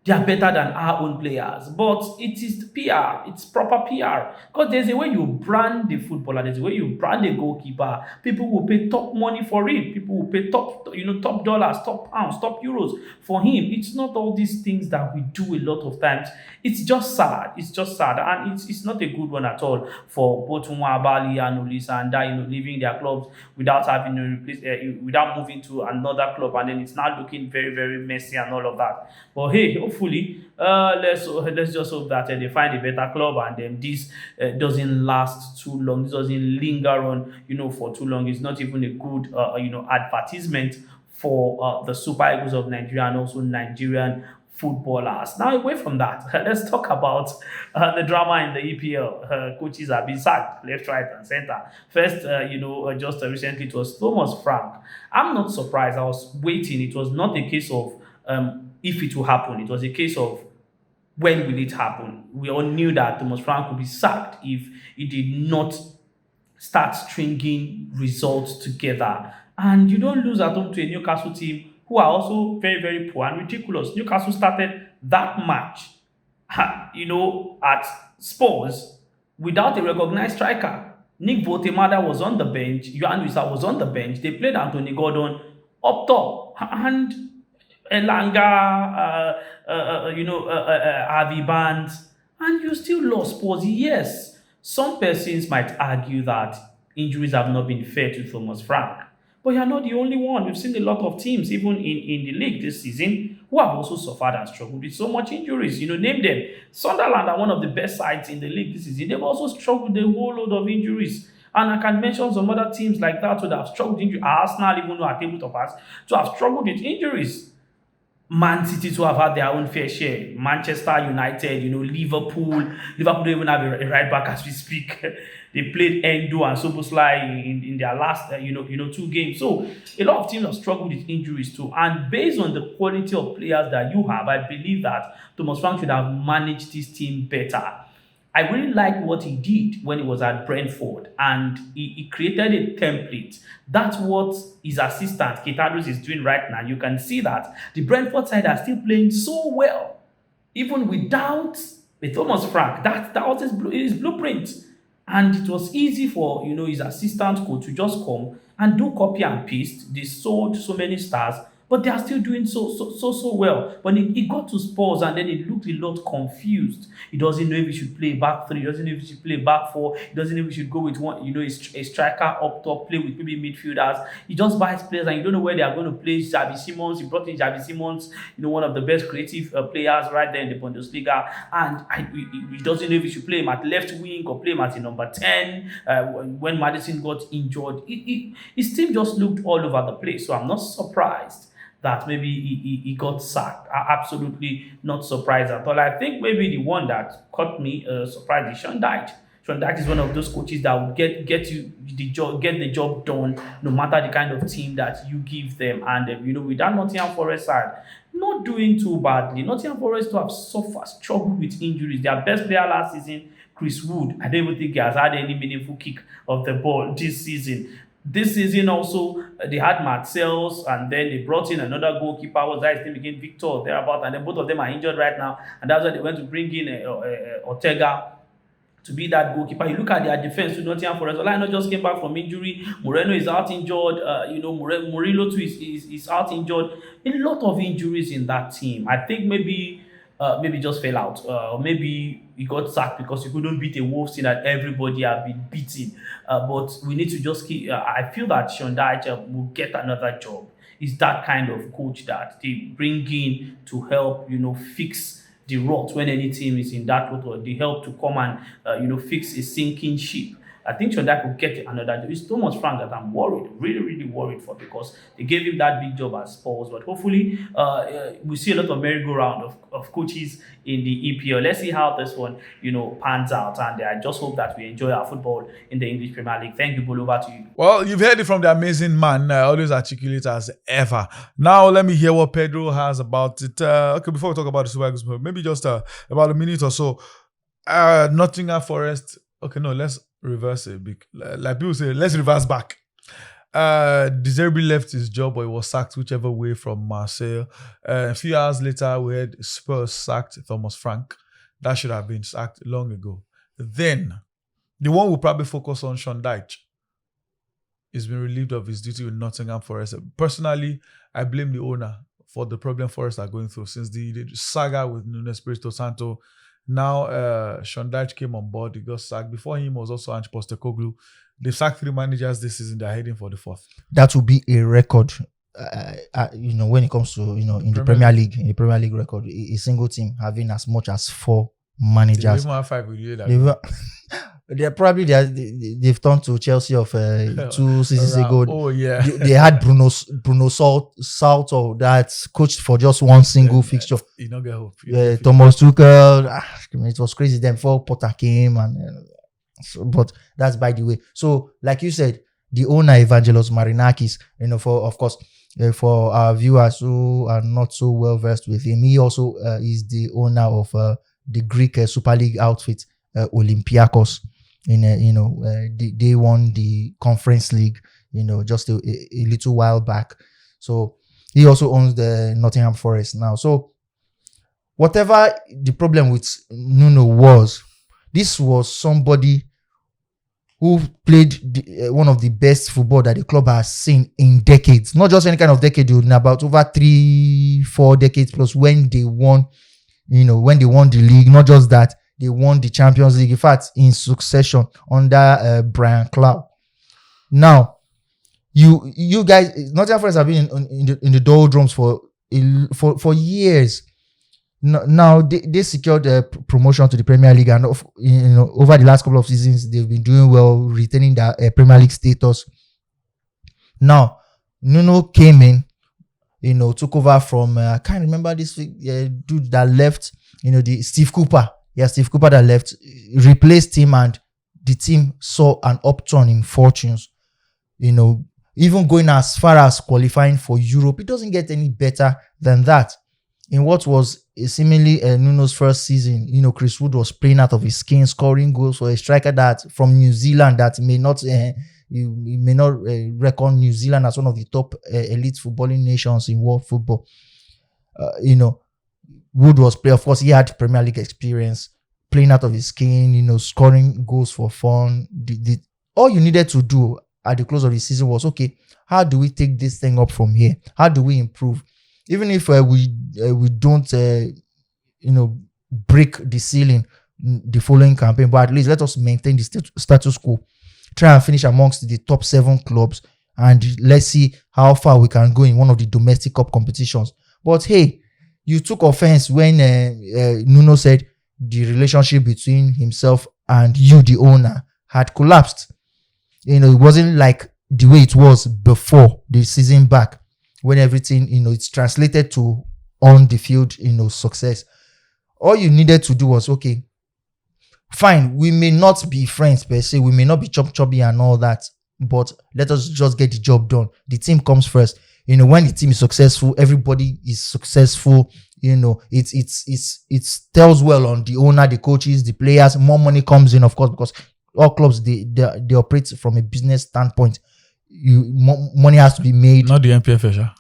they are better than our own players, but it is PR. It's proper PR. Because there's a way you brand the footballer, there's a way you brand the goalkeeper. People will pay top money for it. People will pay top dollars, top pounds, top euros for him. It's not all these things that we do a lot of times. It's just sad. It's just sad, and it's not a good one at all for both Nwabali and Olisanda, leaving their clubs without having to replace, without moving to another club, and then it's now looking very, very messy and all of that. But hey, hopefully, let's just hope that they find a better club, and then this doesn't last too long. This doesn't linger on, for too long. It's not even a good, advertisement for the Super Eagles of Nigeria and also Nigerian footballers. Now, away from that, let's talk about the drama in the EPL. Coaches have been sacked left, right, and center. First, just recently, it was Thomas Frank. I'm not surprised. I was waiting. It was not a case of if it will happen. It was a case of when will it happen. We all knew that Thomas Frank would be sacked if he did not start stringing results together. And you don't lose at home to a Newcastle team who are also very, very poor and ridiculous. Newcastle started that match, at Spurs without a recognized striker. Nick Votemada was on the bench. Yohan Wissa was on the bench. They played Anthony Gordon up top. And Elanga, Harvey Barnes, and you still lost Spurs. Yes, some persons might argue that injuries have not been fair to Thomas Frank. But you're not the only one. We've seen a lot of teams, even in the league this season, who have also suffered and struggled with so much injuries. Name them. Sunderland are one of the best sides in the league this season. They've also struggled with a whole load of injuries. And I can mention some other teams like that who have struggled with injuries. Arsenal, even though are tabletoppers, to have struggled with injuries. Man City to have had their own fair share. Manchester United, Liverpool. Liverpool don't even have a right back as we speak. They played Endo and Soboslai in their last, 2 games. So a lot of teams have struggled with injuries too. And based on the quality of players that you have, I believe that Thomas Frank should have managed this team better. I really liked what he did when he was at Brentford, and he created a template. That's what his assistant Kitadus is doing right now. You can see that the Brentford side are still playing so well, even without with Thomas Frank. That was his blueprint, and it was easy for his assistant coach to just come and do copy and paste. They sold so many stars, but they are still doing so well. When he got to Spurs, and then he looked a lot confused. He doesn't know if he should play back three. He doesn't know if he should play back four. He doesn't know if he should go with one, a striker up top, play with maybe midfielders. He just buys players, and you don't know where they are going to play. Xavi Simons, he brought in Xavi Simons, one of the best creative players right there in the Bundesliga, and he doesn't know if he should play him at left wing or play him at number 10. When Madison got injured, his team just looked all over the place. So I'm not surprised that maybe he got sacked. Absolutely not surprised at all. I think maybe the one that caught me surprised is Sean Dyche. Sean Dyche is one of those coaches that will get the job done, no matter the kind of team that you give them. And with that Nottingham Forest side not doing too badly, Nottingham Forest to have struggled with injuries. Their best player last season, Chris Wood, I don't even think he has had any meaningful kick of the ball this season. This season also, they had Marcels, and then they brought in another goalkeeper. Was that his name again? Victor, thereabout. And then both of them are injured right now. And that's why they went to bring in Ortega to be that goalkeeper. You look at their defense to Nottingham Forest. Olano just came back from injury. Moreno is out injured. Murillo too is out injured. A lot of injuries in that team. I think maybe just fell out. Or maybe he got sacked because he couldn't beat a Wolves team that everybody have been beating. But we need to just keep. I feel that Sean Dyche will get another job. He's that kind of coach that they bring in to help, fix the rot when any team is in that rot, or they help to come and, fix a sinking ship. I think Sean Dyche will get another job. It's Thomas Frank that I'm worried, really, really worried for, because they gave him that big job at Spurs. But hopefully, we see a lot of merry-go-round of coaches in the EPL. Let's see how this one, pans out. And I just hope that we enjoy our football in the English Premier League. Thank you, Bolo. Over to you. Well, you've heard it from the amazing man, always articulate as ever. Now, let me hear what Pedro has about it. Okay, before we talk about the Super Eagles, maybe just about a minute or so. Nottingham Forest. Okay, no, let's reverse it. Like people say, let's reverse back. De Zerbi left his job, or he was sacked, whichever way, from Marseille. A few hours later, we had Spurs sacked Thomas Frank. That should have been sacked long ago. Then, the one we'll probably focus on, Sean Dyche, has been relieved of his duty with Nottingham Forest. Personally, I blame the owner for the problem Forest are going through since the saga with Nuno Espirito Santo. Now, Sean Dyche came on board. He got sacked. Before him was also Ange Postecoglou. They've sacked 3 managers this season. They're heading for the 4th. That will be a record, when it comes to, in the Premier League, in the Premier League record, a single team having as much as 4 managers. They even have 5 with you. They've turned to Chelsea of 2 seasons ago. Oh yeah, they had Bruno Salto that coached for just one single fixture. You don't get hope. Thomas Tuchel, it was crazy. Then before Potter came, but that's by the way. So, like you said, the owner Evangelos Marinakis, for our viewers who are not so well versed with him, he also is the owner of the Greek Super League outfit Olympiacos. They won the Conference League, just a little while back. So he also owns the Nottingham Forest now. So whatever the problem with Nuno was, this was somebody who played one of the best football that the club has seen in decades. Not just any kind of decade, about over 3-4 decades plus, when they won, when they won the league. Not just that, they won the Champions League, in fact, in succession under Brian Clough. Now, you guys, Nottingham Forest have been in the doldrums for years. Now they secured a promotion to the Premier League, and over the last couple of seasons they've been doing well, retaining their Premier League status. Now, Nuno came in, took over from I can't remember this dude that left. The Steve Cooper. Yeah, Steve Cooper that left, replaced him, and the team saw an upturn in fortunes. Even going as far as qualifying for Europe. It doesn't get any better than that. in what was seemingly Nuno's first season, Chris Wood was playing out of his skin, scoring goals for a striker that from New Zealand that may not you may not reckon New Zealand as one of the top elite footballing nations in world football. Wood was playing. Of course, he had Premier League experience, playing out of his skin, scoring goals for fun. All you needed to do at the close of the season was, okay, how do we take this thing up from here? How do we improve? Even if we don't, break the ceiling the following campaign, but at least let us maintain the status quo. Try and finish amongst the top 7 clubs, and let's see how far we can go in one of the domestic cup competitions. But hey, you took offense when Nuno said the relationship between himself and you, the owner, had collapsed. It wasn't like the way it was before the season back, when everything, it's translated to on the field, success. All you needed to do was, okay, fine, we may not be friends per se, we may not be chubby and all that, but let us just get the job done. The team comes first. When the team is successful, everybody is successful. It tells well on the owner, the coaches, the players. More money comes in, of course, because all clubs they operate from a business standpoint. Money has to be made. Not the MPFS.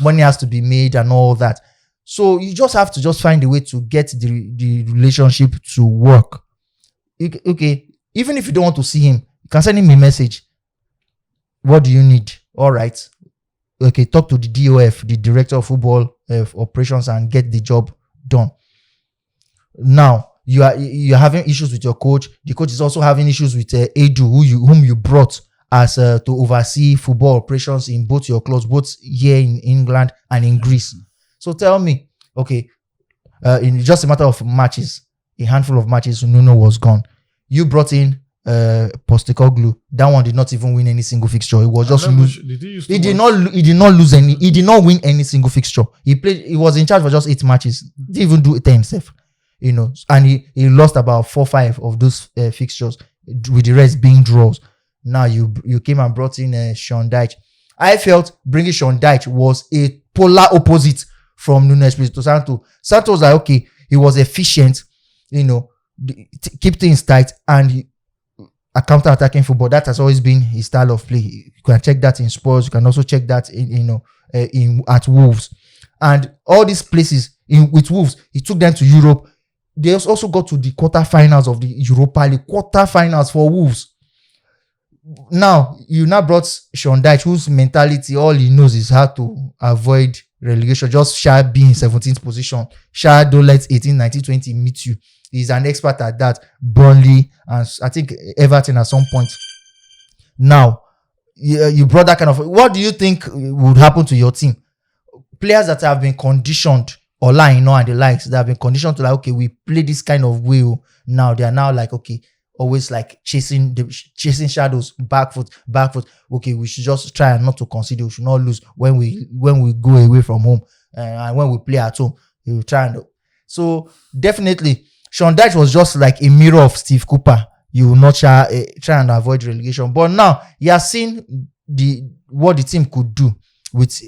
Money has to be made and all that. So you just have to find a way to get the relationship to work. Okay, even if you don't want to see him, you can send him a message. What do you need? All right. Okay, talk to the DOF, the Director of Football Operations, and get the job done. Now, you're having issues with your coach. The coach is also having issues with Edu, whom you brought as to oversee football operations in both your clubs, both here in England and in Greece. So tell me, okay, in just a matter of matches, a handful of matches, Nuno was gone. You brought in Postecoglou. That one did not even win any single fixture. It was just lose. He did not lose any. He did not win any single fixture. He was in charge for just 8 matches. Didn't even do it himself. And he lost about 4-5 of those fixtures, with the rest being draws. Now you came and brought in Sean Dyche. I felt bringing Sean Dyche was a polar opposite from Nuno Espirito Santo. Santo was like, okay, he was efficient, keep things tight, and a counter-attacking football. That has always been his style of play. You can check that in Spurs. You can also check that at Wolves. And all these places with Wolves, he took them to Europe. They also got to the quarterfinals of the Europa League. Quarterfinals for Wolves. Now, you now brought Sean Dyche, whose mentality, all he knows is how to avoid relegation. Just shy be in 17th position. Shy don't let 18, 19, 20 meet you. He's an expert at that. Burnley and I think Everton at some point. Now, you brought that kind of... What do you think would happen to your team? Players that have been conditioned, and the likes, that have been conditioned to like, okay, we play this kind of way. Now, they are now like, okay, always like chasing shadows, back foot. Okay, we should just try not to concede. We should not lose when we go away from home, and when we play at home, we will try and... So, definitely... Sean Dyche was just like a mirror of Steve Cooper. You will not try and avoid relegation. But now, he has seen what the team could do with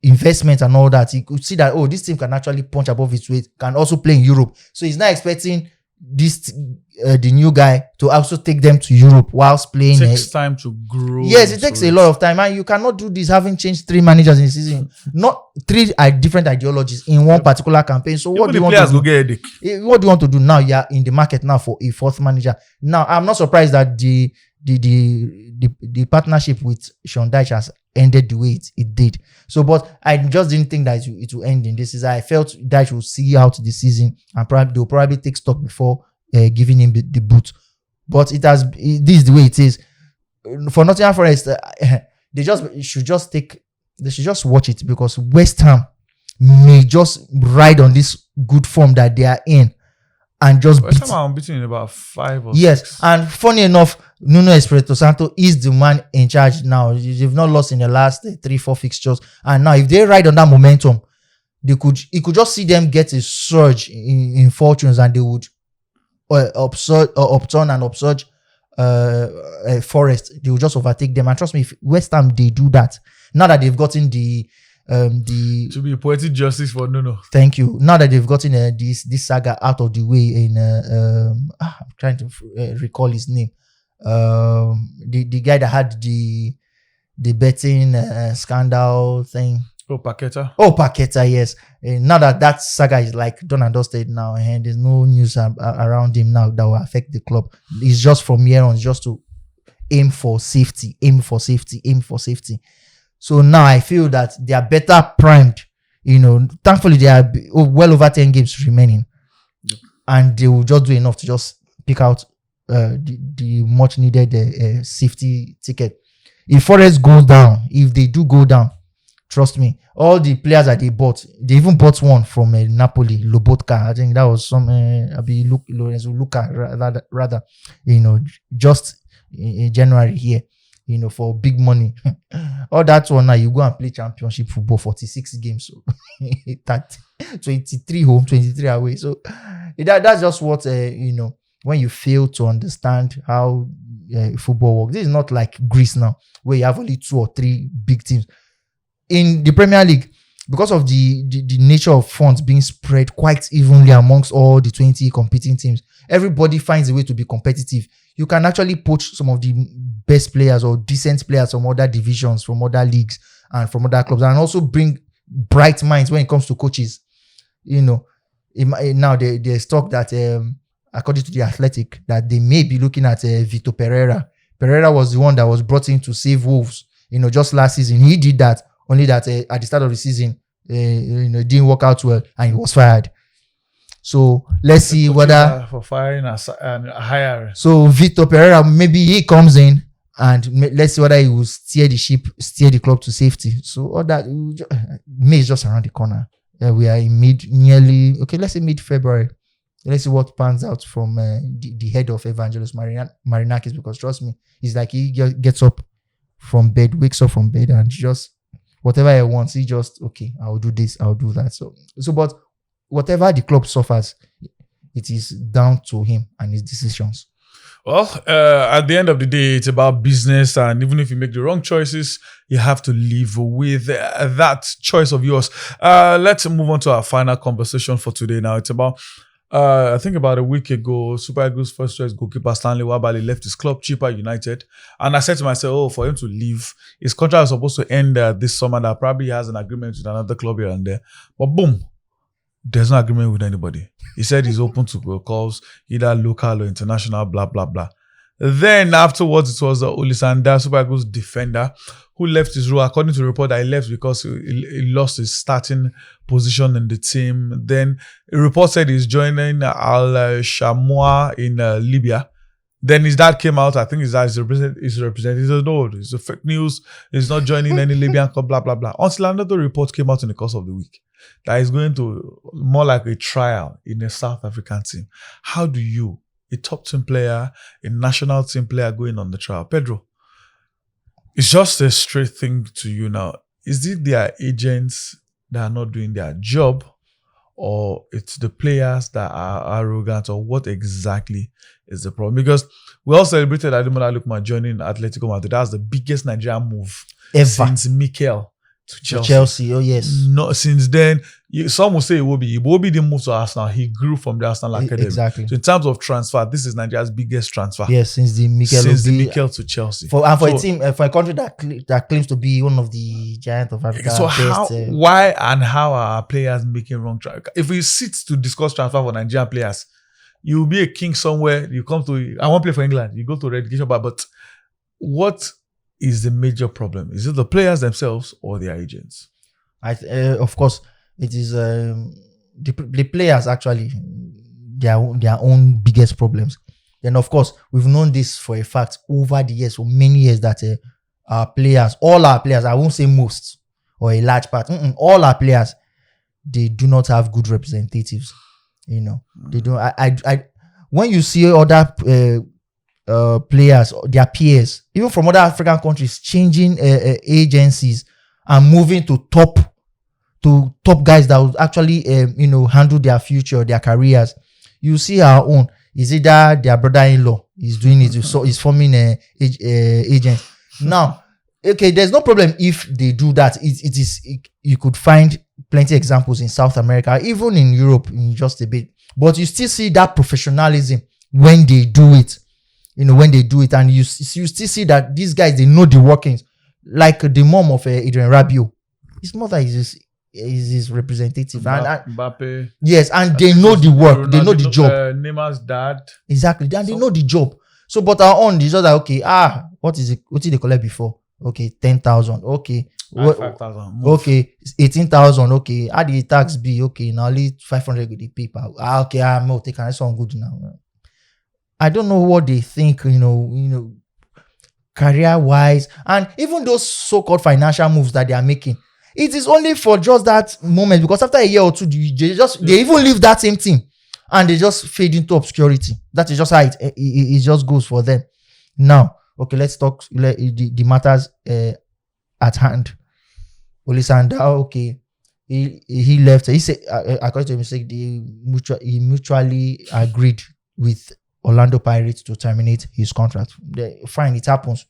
investment and all that. He could see that, this team can actually punch above its weight, can also play in Europe. So he's not expecting the new guy to also take them to Europe whilst playing. It takes time to grow. Yes, it takes a lot of time, and you cannot do this having changed 3 managers in the season. Not 3 different ideologies in one particular campaign. So what do you want to do? What do you want to do now? You are in the market now for a 4th manager. Now, I'm not surprised that the partnership with Sean Dyche has ended the way it did. So, but I just didn't think that it will end in this season. I felt Dyche will see out the season, and they'll probably take stock before giving him the boot. But this is the way it is. For Nottingham Forest, they should just watch it, because West Ham may just ride on this good form that they are in and just West Ham are unbeaten in about 5 or 6. Yes, and funny enough, Nuno Espirito Santo is the man in charge now. They've not lost in the last 3-4 fixtures, and now if they ride on that momentum, he could just see them get a surge in fortunes, and they would upturn and upsurge Forest. They will just overtake them. And trust me, if West Ham they do that, now that they've gotten the To be poetic justice for no. Thank you. Now that they've gotten this saga out of the way, I'm trying to recall his name. The guy that had the betting scandal thing. Oh, Paqueta, yes. Now that saga is like done and dusted now, and there's no news around him now that will affect the club. It's just from here on, just to aim for safety. So now I feel that they are better primed. Thankfully they are well over 10 games remaining, and they will just do enough to just pick out the much needed safety ticket. If Forest goes down, if they do go down, trust me, all the players that they even bought one from Napoli, Lobotka. I think that was some Lorenzo Luca rather, just in January here, for big money. All that one now, you go and play championship football, 46 games, so 23 home, 23 away. So that's just what when you fail to understand how football works. This is not like Greece now, where you have only 2 or 3 big teams. In the Premier League, because of the nature of funds being spread quite evenly amongst all the 20 competing teams, everybody finds a way to be competitive. You can actually poach some of the best players or decent players from other divisions, from other leagues, and from other clubs, and also bring bright minds when it comes to coaches. Now there's talk that according to the Athletic, that they may be looking at Vitor Pereira. Pereira was the one that was brought in to save Wolves, just last season. He did that, only that at the start of the season, it didn't work out well, and he was fired. So let's see whether for firing and hiring. So Vitor Pereira, maybe he comes in, and let's see whether he will steer the club to safety. So all that, May is just around the corner. We are in let's say mid-February. Let's see what pans out from the head of Evangelos Marinakis, because trust me, it's like he gets up from bed, wakes up from bed, and just whatever he wants, he just, okay, I'll do this, I'll do that. So but whatever the club suffers, it is down to him and his decisions. Well, at the end of the day, it's about business, and even if you make the wrong choices, you have to live with that choice of yours. Let's move on to our final conversation for today. Now, it's about I think about a week ago, Super Eagles' first choice goalkeeper Stanley Wabali left his club, Chippa United. And I said to myself, for him to leave, his contract was supposed to end this summer. That probably has an agreement with another club here and there. But boom, there's no agreement with anybody. He said he's open to calls, either local or international, blah, blah, blah. Then afterwards, it was Olisanda, Super Eagles defender, who left his role. According to the report, he left because he lost his starting position in the team. Then a report said he's joining Al Shamwa in Libya. Then his dad came out. I think his dad is representing. He said, no, it's a fake news. He's not joining any Libyan club, blah, blah, blah. Until another report came out in the course of the week that he's going to more like a trial in a South African team. How do you, a top team player, a national team player, going on the trial? Pedro, it's just a straight thing to you now. Is it their agents that are not doing their job, or it's the players that are arrogant, or what exactly is the problem? Because we all celebrated Ademola Lookman joining Atletico Madrid. That's the biggest Nigerian move ever since Mikel to Chelsea. Oh yes. No, since then, some will say Iwobi didn't move to Arsenal. He grew from the Arsenal Academy. Exactly. So in terms of transfer, this is Nigeria's biggest transfer. Yes, since the Mikel to Chelsea. For a team, for a country that claims to be one of the giants of Africa. So why and how are our players making wrong transfer? If we sit to discuss transfer for Nigerian players, you will be a king somewhere. You come to, I want to play for England. You go to relegation, but what is the major problem? Is it the players themselves or their agents? Of course, it is the players actually, their own biggest problems. Then of course, we've known this for a fact over the years, for many years, that all our players, I won't say most or a large part, all our players, they do not have good representatives. They don't. When you see other players, their peers, even from other African countries, changing agencies and moving to top guys that will actually handle their future, their careers. You see our own is either their brother-in-law is doing it, so he's forming a agent. Now okay, there's no problem if they do that. You could find plenty examples in South America, even in Europe, in just a bit. But you still see that professionalism when they do it. When they do it, and you still see that these guys, they know the workings. Like the mom of Adrian Rabiot, his mother is his representative, and Mbappe. Yes, and they know the work, they know the job. Neymar's dad. Exactly, and they know the job. So, but our own is just like, okay, what is it? What did they collect before? Okay, 10,000. Okay, 5,000. Okay, 18,000. Okay, how the tax be? Okay, now only 500 with the paper. Okay, I'm not taking this one good now. I don't know what they think, career-wise, and even those so-called financial moves that they are making. It is only for just that moment, because after a year or two, they even leave that same team and they just fade into obscurity. That is just how it just goes for them. Now, okay, let's talk the matters at hand. Olisanda, okay, he left. He said, according to him, he mutually agreed with Orlando Pirates to terminate his contract. Fine, it happens,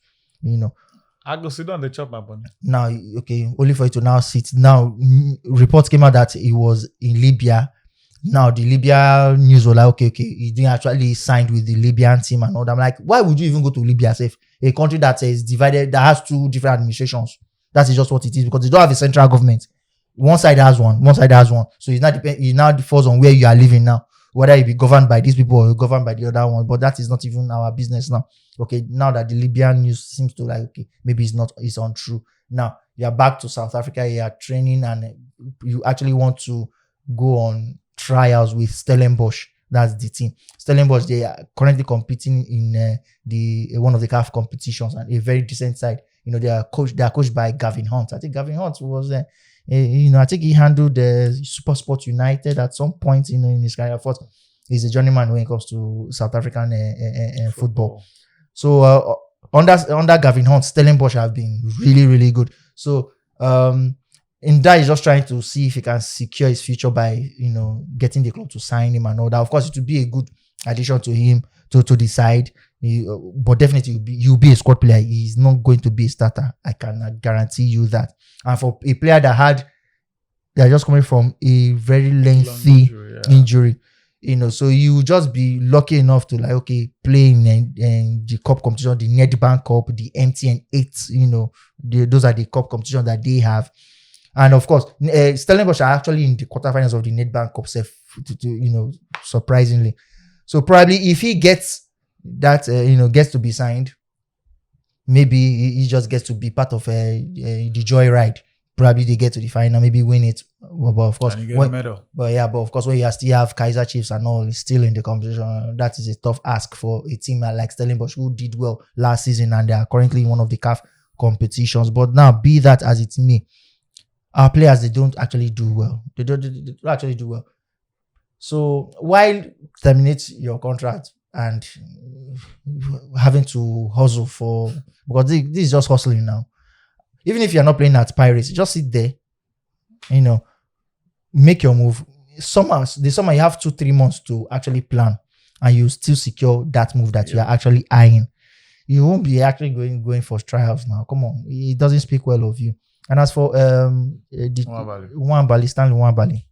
I go sit down the chop my money. Now, okay, only for you to now sit. Now, reports came out that he was in Libya. Now, the Libya news was like, okay, he didn't actually sign with the Libyan team and all that. I'm like, why would you even go to Libya, safe? A country that is divided, that has two different administrations. That is just what it is, because they don't have a central government. One side has one. So it now differs on where you are living now, whether you be governed by these people or governed by the other one. But that is not even our business now. Okay, now that the Libyan news seems to like, okay, maybe it's untrue. Now you're back to South Africa, you are training, and you actually want to go on trials with Stellenbosch. That's the team. Stellenbosch, they are currently competing in the one of the CAF competitions, and a very decent side. They are coached by Gavin Hunt. I think Gavin Hunt was I think he handled the Super Sport United at some point in his career. He's a journeyman when it comes to South African football. So under Gavin Hunt, Stellenbosch have been really, really good. So in that, he's just trying to see if he can secure his future by getting the club to sign him and all that. Of course, it will be a good addition to him to the side. But definitely you'll be a squad player. He's not going to be a starter. I can guarantee you that. And for a player they're just coming from a very lengthy injury. So you just be lucky enough to play in the cup competition, the Nedbank Cup, the MTN 8, those are the cup competitions that they have. And of course, Stellenbosch are actually in the quarterfinals of the Nedbank Cup, surprisingly. So probably if he gets that, gets to be signed, maybe he just gets to be part of the joyride. Probably they get to the final, maybe win it. But of course, and you get a medal. But of course, when you still have Kaiser Chiefs and all still in the competition, that is a tough ask for a team like Stellenbosch, who did well last season and they are currently in one of the CAF competitions. But now, be that as it may, our players, they don't actually do well. They don't actually do well. So while terminate your contract and having to hustle because this is just hustling now. Even if you're not playing at Pirates, just sit there, make your move. The summer you have 2-3 months to actually plan, and you still secure that move that you are actually eyeing. You won't be actually going for trials now. Come on, it doesn't speak well of you. And as for Stanley Nwabali,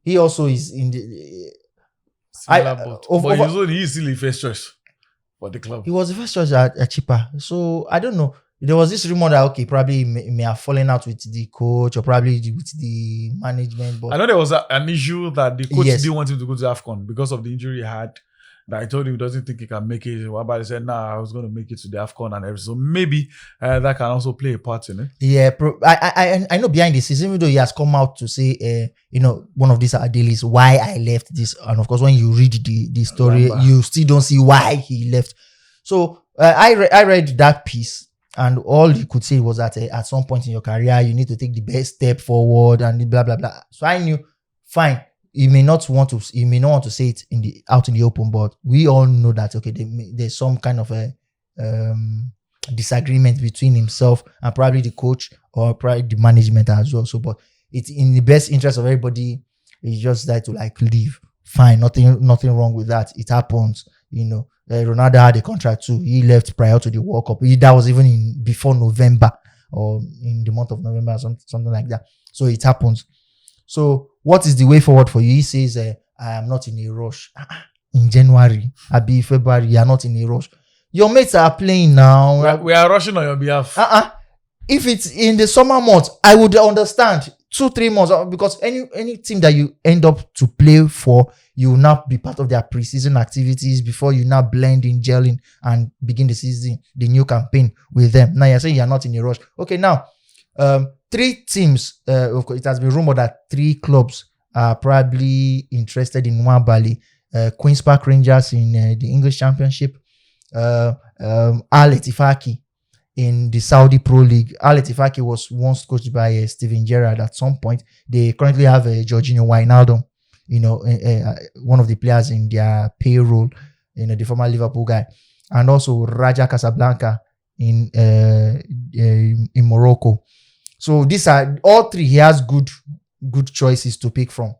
he also is in the he's still the first choice for the club. He was the first choice at Chipa. So I don't know. There was this rumor that probably may have fallen out with the coach or probably with the management. But I know there was an issue that the coach didn't want him to go to AFCON because of the injury he had. That I told him he doesn't think he can make it. Wabali said, "Nah, I was going to make it to the AFCON and everything." So maybe that can also play a part in it. Yeah, I know behind the scenes, even though he has come out to say, one of these are dailies why I left this, and of course when you read the story, you still don't see why he left. So I read that piece. And all you could say was that at some point in your career, you need to take the best step forward and blah, blah, blah. So I knew, fine, he may not want to say it out in the open, but we all know that, okay, there's some kind of a disagreement between himself and probably the coach or probably the management as well. So, but it's in the best interest of everybody. It's just that to leave. Fine, nothing wrong with that. It happens. Ronaldo had a contract too. He left prior to the World Cup. That was even before November or in the month of November, something like that. So it happens. So what is the way forward for you? He says, I am not in a rush. In January, Abi February, you are not in a rush. Your mates are playing now. We are rushing on your behalf. If it's in the summer months, I would understand 2-3 months, because any team that you end up to play for, you will now be part of their preseason activities before you now blend in, gelling, and begin the season, the new campaign with them. Now you're saying you're not in a rush. Okay, now 3 teams. Of course, it has been rumored that 3 clubs are probably interested in Nwabali. Queen's Park Rangers in the English Championship, Al Ettifaqi in the Saudi Pro League. Al Ettifaqi was once coached by Steven Gerrard at some point. They currently have Jorginho Wijnaldum, one of the players in their payroll, the former Liverpool guy, and also Raja Casablanca in Morocco. So these are all 3. He has good choices to pick from.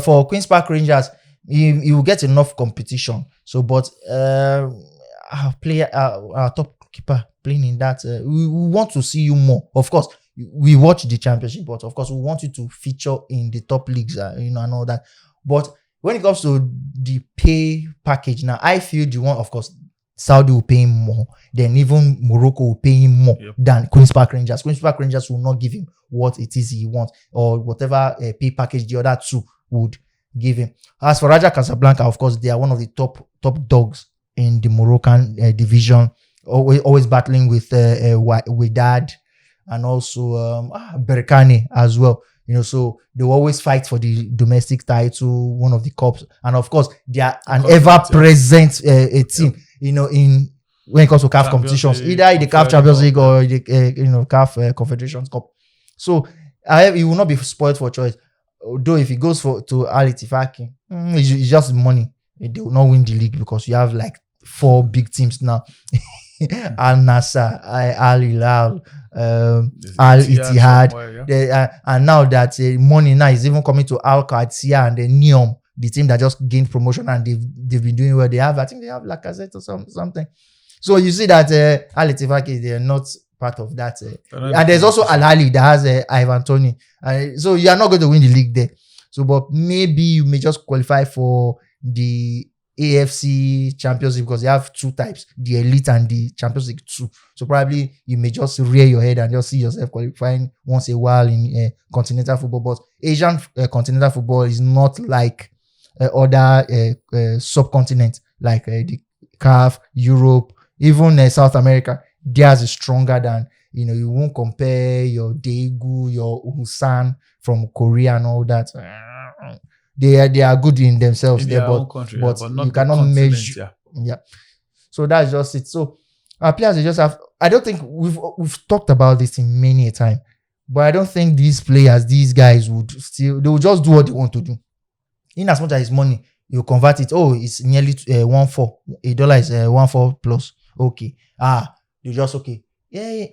For Queen's Park Rangers, he will get enough competition. So, but our top keeper playing in that, we want to see you more. Of course, we watch the championship, but of course, we want you to feature in the top leagues, and all that. But when it comes to the pay package, now I feel the one, of course, Saudi will pay him more. Then even Morocco will pay him more than Queen's Park Rangers. Queen's Park Rangers will not give him what it is he wants, or whatever pay package the other 2 would give him. As for Raja Casablanca, of course, they are one of the top dogs in the Moroccan division, always battling with Wydad and also Berkane as well. So they will always fight for the domestic title, one of the cups, and of course they are an ever-present team. In when it comes to CAF competitions, either the CAF Champions League or the CAF Confederations Cup. So he will not be spoiled for choice. Although if he goes to Al Ettifaqi, it's just money. They will not win the league because you have like 4 big teams now. Al Nassr, Al Hilal, Al Ittihad, and now that money now is even coming to Al Qadsiya and the Neom, the team that just gained promotion, and they've been doing well. I think they have Lacazette or something. So you see that Al Ettifaqi, they are not part of that. And there's also Al Ahly that has Ivan Toney. So you are not going to win the league there. So, but maybe you may just qualify for the AFC Champions League, because they have 2 types, the Elite and the Champions League 2. So probably you may just rear your head and just see yourself qualifying once a while in continental football. But Asian continental football is not like other subcontinents like the CAF, Europe, even South America. Theirs is stronger than, you won't compare your Daegu, your Ulsan from Korea and all that. They are good in themselves in there, but you cannot measure. Yeah. So that's just it. So our players, they just have. I don't think we've talked about this in many a time, but I don't think these players, these guys would still. They will just do what they want to do. In as much as it's money, you convert it. Oh, it's nearly 1.4. $1 is 1.4 plus. Okay. You just okay. Yeah.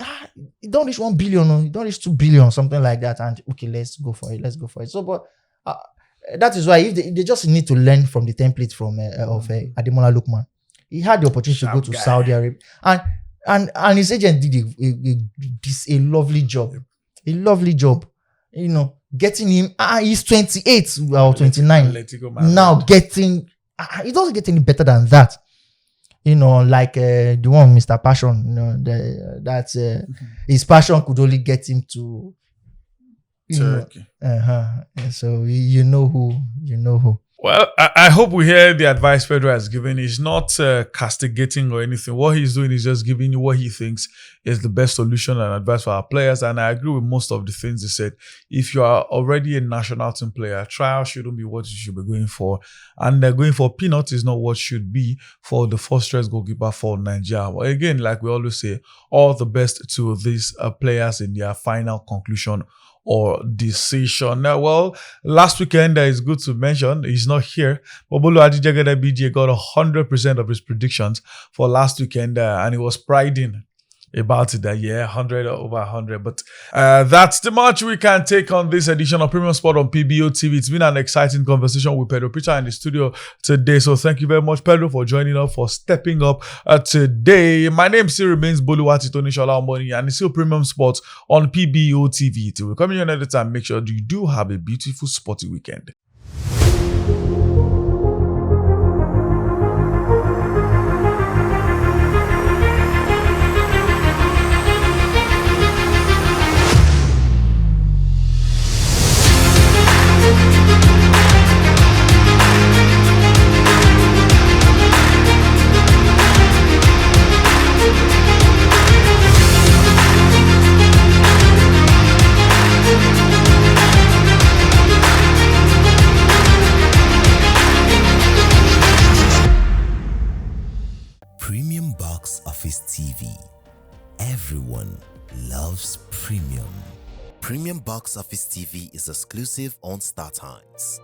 You don't reach 1 billion. You don't reach 2 billion, something like that. And okay, let's go for it. So, but. That is why if they just need to learn from the template from of Ademola Lookman. He had the opportunity to go to Saudi Arabia, and his agent did a lovely job. Getting him. He's 28 or 29 now. Getting he doesn't get any better than that. Like the one Mr. Passion. His passion could only get him to. Turkey. So you know who. Well, I hope we hear the advice Pedro has given. He's not castigating or anything. What he's doing is just giving you what he thinks is the best solution and advice for our players. And I agree with most of the things he said. If you are already a national team player, trial shouldn't be what you should be going for. And going for peanuts is not what should be for the first choice goalkeeper for Nigeria. But again, like we always say, all the best to these players in their final conclusion or decision. Well, last weekend, it's good to mention, he's not here, but Bolu Adijagada BJ got 100% of his predictions for last weekend, and he was priding about it that 100 or over 100. But that's the much we can take on this edition of Premium Sport on PBO TV. It's been an exciting conversation with Pedro Picha in the studio today. So thank you very much, Pedro, for joining us, for stepping up today. My name still remains Boluwati Tony Shola Omoni, and it's still Premium Sports on PBO TV. Till we come here another time, make sure you do have a beautiful sporty weekend. Premium Box Office TV. Everyone loves premium. Premium Box Office TV is exclusive on StarTimes.